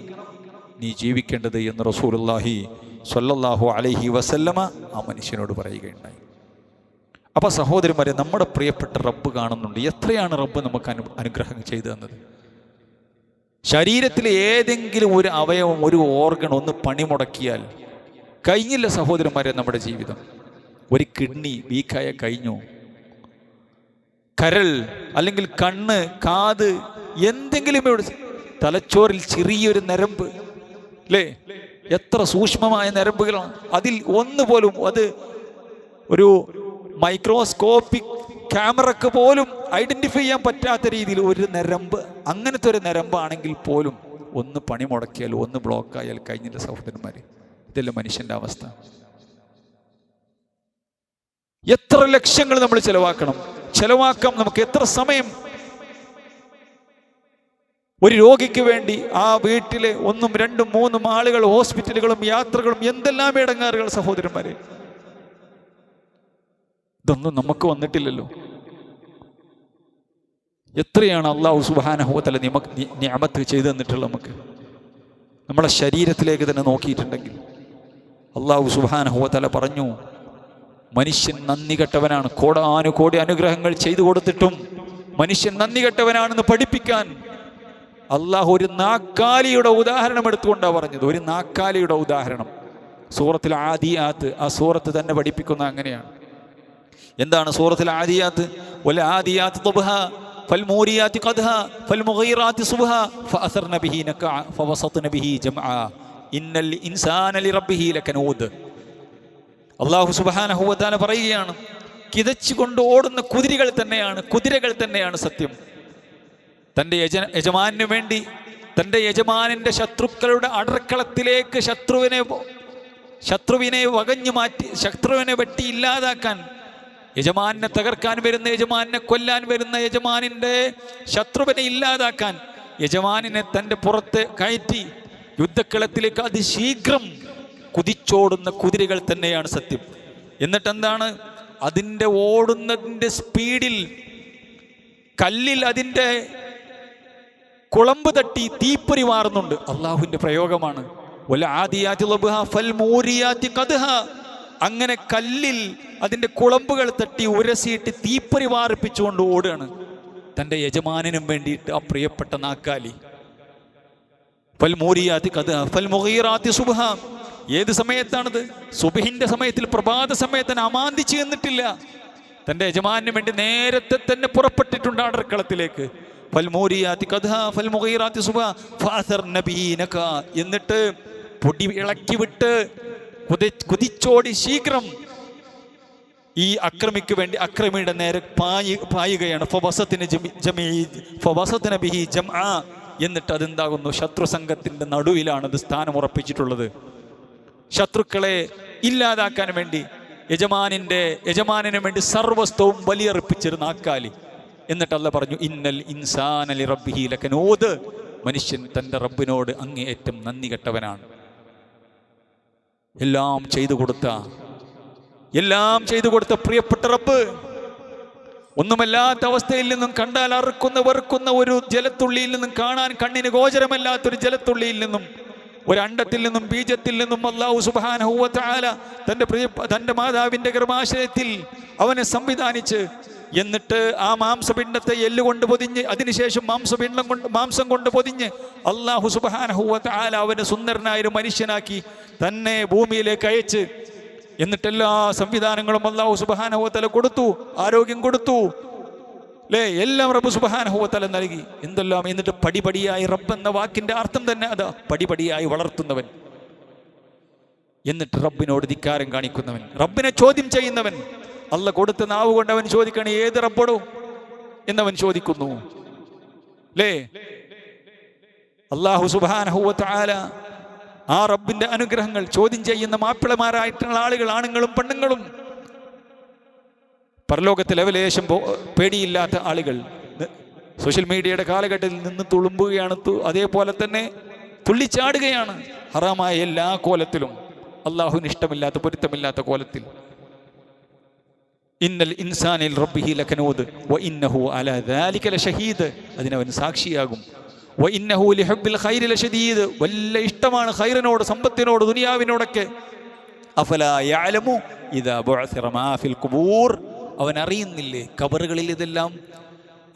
നീ ജീവിക്കേണ്ടത് എന്ന് റസൂലുള്ളാഹി സ്വല്ലല്ലാഹു അലൈഹി വസല്ലമ ആ മനുഷ്യനോട് പറയുകയുണ്ടായി. അപ്പോൾ സഹോദരന്മാരെ, നമ്മുടെ പ്രിയപ്പെട്ട റബ്ബ് കാണുന്നുണ്ട്. എത്രയാണ് റബ്ബ് നമുക്ക് അനുഗ്രഹം ചെയ്തു തന്നത്? ശരീരത്തിലെ ഏതെങ്കിലും ഒരു അവയവം, ഒരു ഓർഗൺ ഒന്ന് പണിമുടക്കിയാൽ കഴിഞ്ഞില്ല സഹോദരന്മാരെ നമ്മുടെ ജീവിതം. ഒരു കിഡ്നി വീക്കായ കഴിഞ്ഞു. കരൾ അല്ലെങ്കിൽ കണ്ണ്, കാത്, എന്തെങ്കിലും ഇവിടെ, തലച്ചോറിൽ ചെറിയൊരു നരമ്പ്, അല്ലേ? എത്ര സൂക്ഷ്മമായ നരമ്പുകളാണ്. അതിൽ ഒന്നുപോലും, അത് ഒരു മൈക്രോസ്കോപ്പിക് ക്യാമറക്ക് പോലും ഐഡന്റിഫൈ ചെയ്യാൻ പറ്റാത്ത രീതിയിൽ ഒരു നരമ്പ്, അങ്ങനത്തെ ഒരു നരമ്പാണെങ്കിൽ പോലും ഒന്ന് പണി മുടക്കിയാൽ, ഒന്ന് ബ്ലോക്കായാൽ കഴിഞ്ഞില്ല സഹോദരന്മാരെ. ഇതല്ല മനുഷ്യന്റെ അവസ്ഥ. എത്ര ലക്ഷങ്ങൾ നമ്മൾ ചെലവാക്കാം നമുക്ക്, എത്ര സമയം ഒരു രോഗിക്ക് വേണ്ടി. ആ വീട്ടിലെ 1, 2, 3 ആളുകൾ, ഹോസ്പിറ്റലുകളും യാത്രകളും, എന്തെല്ലാം ഇടങ്ങാറുകൾ സഹോദരന്മാരെ. ഇതൊന്നും നമുക്ക് വന്നിട്ടില്ലല്ലോ. എത്രയാണ് അല്ലാഹു സുബ്ഹാനഹു വ തആല നിഅമത്ത് ചെയ്തു തന്നിട്ടുള്ളത് നമുക്ക്. നമ്മളെ ശരീരത്തിലേക്ക് തന്നെ നോക്കിയിട്ടുണ്ടെങ്കിൽ അല്ലാഹു സുബ്ഹാനഹു വ തആല പറഞ്ഞു, മനുഷ്യൻ നന്ദി കെട്ടവനാണ്. കോടാനുകോടി അനുഗ്രഹങ്ങൾ ചെയ്തു കൊടുത്തിട്ടും മനുഷ്യൻ നന്ദി കെട്ടവനാണെന്ന് പഠിപ്പിക്കാൻ അള്ളാഹു ഒരു നാക്കാലിയുടെ ഉദാഹരണം എടുത്തുകൊണ്ടാണ് പറഞ്ഞത്. ഒരു നാക്കാലിയുടെ ഉദാഹരണം സൂറത്തുൽ ആദിയാത്ത്, ആ സൂറത്ത് തന്നെ പഠിപ്പിക്കുന്ന അങ്ങനെയാണ്. എന്താണ് സൂറത്തുൽ ആദിയാത്ത്? വൽ ആദിയാത്ത് ضبഹ ഫൽമൂരിയാത്തി ഖദ്ഹ ഫൽമുഗീറാത്തി സുബ്ഹ ഫഅസർന ബിഹി നഖഅ ഫവസത്ന ബിഹി ജംഅ ഇന്നൽ ഇൻസാന ലിറബ്ബിഹി ലകനൂദ്. അല്ലാഹു സുബ്ഹാനഹു വ തആല പറയുകയാണ്, കിതച്ചുകൊണ്ട് ഓടുന്ന കുതിരകൾ തന്നെയാണ് സത്യം. തൻ്റെ യജമാനു വേണ്ടി, തൻ്റെ യജമാനിൻ്റെ ശത്രുക്കളുടെ അടർക്കളത്തിലേക്ക് ശത്രുവിനെ വകഞ്ഞു മാറ്റി, ശത്രുവിനെ വെട്ടി ഇല്ലാതാക്കാൻ, യജമാനെ തകർക്കാൻ വരുന്ന, യജമാനെ കൊല്ലാൻ വരുന്ന, യജമാനിൻ്റെ ശത്രുവിനെ ഇല്ലാതാക്കാൻ യജമാനിനെ തൻ്റെ പുറത്ത് കയറ്റി യുദ്ധക്കളത്തിലേക്ക് അതിശീഘ്രം കുതിച്ചോടുന്ന കുതിരകൾ തന്നെയാണ് സത്യം. എന്നിട്ടെന്താണ്? അതിൻ്റെ ഓടുന്നതിൻ്റെ സ്പീഡിൽ കല്ലിൽ അതിൻ്റെ കുളമ്പ് തട്ടി തീപ്പൊരി മാറുന്നുണ്ട്. അള്ളാഹുവിൻ്റെ പ്രയോഗമാണ്. അങ്ങനെ കല്ലിൽ അതിൻ്റെ കുളമ്പുകൾ തട്ടി ഉരസിയിട്ട് തീപ്പൊരി വാർപ്പിച്ചുകൊണ്ട് ഓടുകയാണ് തൻ്റെ യജമാനനും വേണ്ടിയിട്ട് ആ പ്രിയപ്പെട്ട നാക്കാലി. ഏത് സമയത്താണത്? സുബ്ഹിന്റെ സമയത്തിൽ, പ്രഭാത സമയത്തിന് അമാന്തിച്ച് എന്നിട്ടില്ല. തൻ്റെ യജമാനു വേണ്ടി നേരത്തെ തന്നെ പുറപ്പെട്ടിട്ടുണ്ട് അടർക്കളത്തിലേക്ക്. എന്നിട്ട് പൊടി ഇളക്കി വിട്ട് കുതിച്ചോടി ശീഘ്രം ഈ അക്രമിയുടെ നേരെ പായുകയാണ്. എന്നിട്ട് അതെന്താകുന്നു? ശത്രു സംഘത്തിന്റെ നടുവിലാണ് അത് സ്ഥാനം ഉറപ്പിച്ചിട്ടുള്ളത്. ശത്രുക്കളെ ഇല്ലാതാക്കാൻ വേണ്ടി യജമാനു വേണ്ടി സർവസ്വവും ബലിയർപ്പിച്ചൊരു നാക്കാലി. എന്നിട്ട് അല്ലാഹു പറഞ്ഞു, ഇന്നൽ ഇൻസാന ലിറബ്ബിഹി ലകനൂദ്, മനുഷ്യൻ തൻ്റെ റബ്ബിനോട് അങ്ങേയറ്റം നന്ദി കെട്ടവനാണ്. എല്ലാം ചെയ്തു കൊടുത്ത പ്രിയപ്പെട്ട റബ്ബ്, ഒന്നുമല്ലാത്ത അവസ്ഥയിൽ നിന്നും കണ്ടാൽ വെറുക്കുന്ന ഒരു ജലത്തുള്ളിയിൽ നിന്നും, കാണാൻ കണ്ണിന് ഗോചരമല്ലാത്തൊരു ജലത്തുള്ളിയിൽ നിന്നും, ഒരു അണ്ടത്തിൽ നിന്നും ബീജത്തിൽ നിന്നും അല്ലാഹു സുബ്ഹാനഹു വ തആല തൻ്റെ മാതാവിൻ്റെ ഗർഭാശയത്തിൽ അവനെ സംവിധാനിച്ച്, എന്നിട്ട് ആ മാംസപിണ്ഡത്തെ എല്ലുകൊണ്ട് പൊതിഞ്ഞ്, അതിനുശേഷം മാംസം കൊണ്ട് പൊതിഞ്ഞ് അല്ലാഹു സുബ്ഹാനഹു വ തആല അവനെ സുന്ദരനായൊരു മനുഷ്യനാക്കി തന്നെ ഭൂമിയിലേക്ക് അയച്ച്, എന്നിട്ടെല്ലാ സംവിധാനങ്ങളും അല്ലാഹു സുബ്ഹാനഹു വ തആല കൊടുത്തു, ആരോഗ്യം കൊടുത്തു, അല്ലേ? എല്ലാം റബ്ബ് സുബ്ഹാനഹു വ തആല നൽകി. എന്തെല്ലാം! എന്നിട്ട് പടിപടിയായി, റബ്ബ് എന്ന വാക്കിന്റെ അർത്ഥം തന്നെ അതാ, പടിപടിയായി വളർത്തുന്നവൻ. എന്നിട്ട് റബ്ബിനോട് ധിക്കാരം കാണിക്കുന്നവൻ, റബ്ബിനെ ചോദ്യം ചെയ്യുന്നവൻ. അല്ല കൊടുത്ത നാവ് കൊണ്ട് അവൻ ചോദിക്കണേ, ഏത് റബ്ബോടോ എന്നവൻ ചോദിക്കുന്നു, അല്ലേ? അല്ലാഹു സുബ്ഹാനഹു വ തആല ആ റബ്ബിന്റെ അനുഗ്രഹങ്ങൾ ചോദ്യം ചെയ്യുന്ന മാപ്പിളമാരായിട്ടുള്ള ആളുകൾ, ആണുങ്ങളും പെണ്ണുങ്ങളും, പരലോകത്തിൽ ലവലേശം പേടിയില്ലാത്ത ആളുകൾ സോഷ്യൽ മീഡിയയുടെ കാലഘട്ടത്തിൽ നിന്ന് തുളുമ്പുകയാണ്, അതേപോലെ തന്നെ തുള്ളിച്ചാടുകയാണ് ഹറാമായ എല്ലാ കോലത്തിലും, അള്ളാഹുവിന് ഇഷ്ടമില്ലാത്ത പൊരുത്തമില്ലാത്ത കോലത്തിൽ. ഇന്നൽ ഇൻസാനിൽ റബ്ബിഹി ലകനൂദ് വ ഇന്നഹു അലാ ദാലിക ലശഹീദ്, അതിനവൻ സാക്ഷിയാകും. വ ഇന്നഹു ലിഹബ്ബിൽ ഖൈരി ലശദീദ്, വല്ല ഇഷ്ടമാണ് ഖൈറിനോട്, സമ്പത്തിനോട്, ദുനിയാവിനോടൊക്കെ. അഫലാ യഅലമു ഇദാ ബുഅസിറ മാ ഫിൽ ഖുബൂർ, അവൻ അറിയുന്നില്ലേ ഖബറുകളിൽ ഇതെല്ലാം.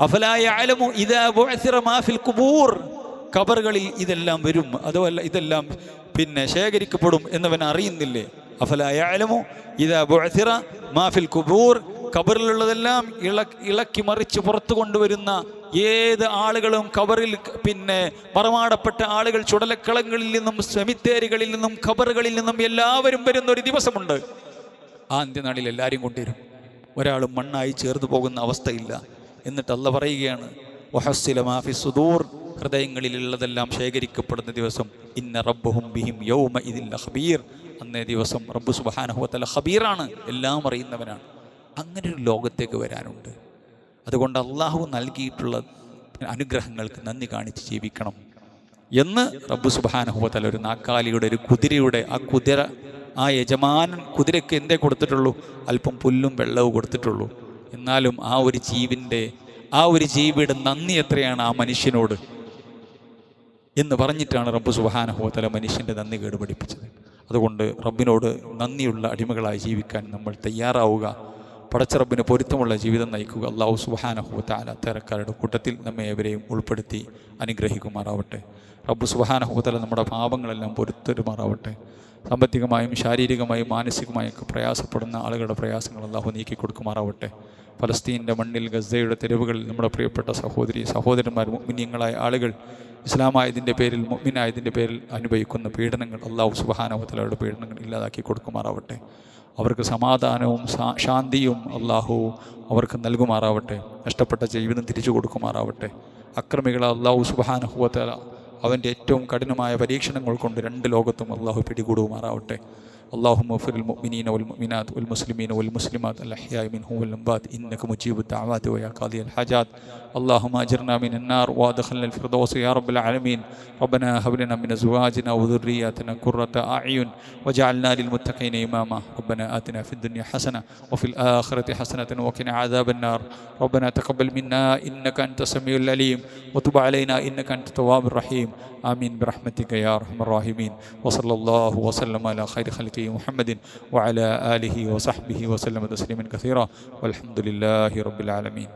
അഫലാ യഅലമു ഇദാ ബുഅസിറ മാ ഫിൽ ഖുബൂർ, ഖബറുകളിൽ ഇതെല്ലാം വരും, അതുമല്ല ഇതെല്ലാം പിന്നെ ശേഖരിക്കപ്പെടും എന്നവൻ അറിയുന്നില്ലേ? അഫലാ യഅലമു ഇദാ ബുഅസിറ മാ ഫിൽ ഖുബൂർ, ഖബറിലുള്ളതെല്ലാം ഇളക്കി മറിച്ച് പുറത്തു കൊണ്ടുവരുന്ന ഏത് ആളുകളും, ഖബറിൽ പിന്നെ മറമാടപ്പെട്ട ആളുകൾ ചുടലക്കളങ്ങളിൽ നിന്നും, സെമിത്തേരികളിൽ നിന്നും, ഖബറുകളിൽ നിന്നും എല്ലാവരും വരുന്ന ഒരു ദിവസമുണ്ട്. ആ അന്ത്യനാളിൽ എല്ലാവരും കൊണ്ടുവരും, ഒരാളും മണ്ണായി ചേർന്ന് പോകുന്ന അവസ്ഥയില്ല. എന്നിട്ട് അല്ലാഹ് പറയുകയാണ്, വഹസ്സില മാ ഫി സുദൂർ, ഹൃദയങ്ങളിലുള്ളതെല്ലാം ശേഖരിക്കപ്പെടുന്ന ദിവസം. ഇന്ന റബ്ബഹും ബിഹിം യൗമ ഇദിൽ ഖബീർ, അന്നേ ദിവസം റബ്ബ് സുബ്ഹാനഹു വ തആല ഖബീറാണ്, എല്ലാം അറിയുന്നവനാണ്. അങ്ങനെ ഒരു ലോകത്തേക്ക് വരാനുണ്ട്. അതുകൊണ്ട് അള്ളാഹു നൽകിയിട്ടുള്ള അനുഗ്രഹങ്ങൾക്ക് നന്ദി കാണിച്ച് ജീവിക്കണം എന്ന് റബ്ബ് സുബ്ഹാനഹു വ തആല ഒരു നാക്കാലിയുടെ, ഒരു കുതിരയുടെ, ആ യജമാനൻ കുതിരയ്ക്ക് എന്തേ കൊടുത്തിട്ടുള്ളൂ? അല്പം പുല്ലും വെള്ളവും കൊടുത്തിട്ടുള്ളൂ. എന്നാലും ആ ഒരു ജീവിയുടെ നന്ദി എത്രയാണ് ആ മനുഷ്യനോട് എന്ന് പറഞ്ഞിട്ടാണ് റബ്ബ് സുബ്ഹാനഹു വ തആല മനുഷ്യൻ്റെ നന്ദി കേട് പഠിപ്പിച്ചത്. അതുകൊണ്ട് റബ്ബിനോട് നന്ദിയുള്ള അടിമകളായി ജീവിക്കാൻ നമ്മൾ തയ്യാറാവുക. പടച്ച റബ്ബിന് പൊരുത്തമുള്ള ജീവിതം നയിക്കുക. അല്ലാഹു സുബ്ഹാനഹു വ തആല അത്തരക്കാരുടെ കൂട്ടത്തിൽ നമ്മെ ഏവരെയും ഉൾപ്പെടുത്തി അനുഗ്രഹിക്കുമാറാവട്ടെ. റബ്ബ് സുബ്ഹാനഹു വ തആല നമ്മുടെ പാപങ്ങളെല്ലാം പൊരുത്തരുമാറാവട്ടെ. സാമ്പത്തികമായും ശാരീരികമായും മാനസികമായും ഒക്കെ പ്രയാസപ്പെടുന്ന ആളുകളുടെ പ്രയാസങ്ങൾ അല്ലാഹു നീക്കി കൊടുക്കുമാറാവട്ടെ. ഫലസ്തീൻ്റെ മണ്ണിൽ, ഗസയുടെ തെരുവുകളിൽ നമ്മുടെ പ്രിയപ്പെട്ട സഹോദരന്മാർ, മുഅ്മിനീങ്ങളായ ആളുകൾ ഇസ്ലാമായതിൻ്റെ പേരിൽ, മുഅ്മിനായതിൻ്റെ പേരിൽ അനുഭവിക്കുന്ന പീഡനങ്ങൾ അല്ലാഹു സുബ്ഹാനഹു വ തആലയുടെ പീഡനങ്ങൾ ഇല്ലാതാക്കി കൊടുക്കുമാറാവട്ടെ. അവർക്ക് സമാധാനവും ശാന്തിയും അല്ലാഹു അവർക്ക് നൽകുമാറാവട്ടെ. നഷ്ടപ്പെട്ട ജീവിതം തിരിച്ചു കൊടുക്കുമാറാവട്ടെ. അക്രമികളെ അല്ലാഹു സുബ്ഹാനഹു വ തആല അവൻ്റെ ഏറ്റവും കഠിനമായ പരീക്ഷണങ്ങൾ കൊണ്ട് രണ്ട് ലോകത്തും അല്ലാഹു പിടികൂടുമാറാവട്ടെ. اللهم اغفر للمؤمنين والمؤمنات والمسلمين والمسلمات الأحياء منهم والأموات إنك مجيب الدعوات ويا قاضي الحاجات. اللهم أجرنا من النار وأدخلنا الفردوس يا رب العالمين. ربنا هب لنا من أزواجنا وذرياتنا قرة أعين واجعلنا للمتقين إماما. ربنا آتنا في الدنيا حسنة وفي الآخرة حسنة وقنا عذاب النار. ربنا تقبل منا إنك أنت السميع العليم وتب علينا إنك أنت التواب الرحيم. آمين برحمتك يا أرحم الراحمين. وصلى الله وسلم على خير خلقه محمد وعلى آله وصحبه وسلم تسليما كثيرا والحمد لله رب العالمين.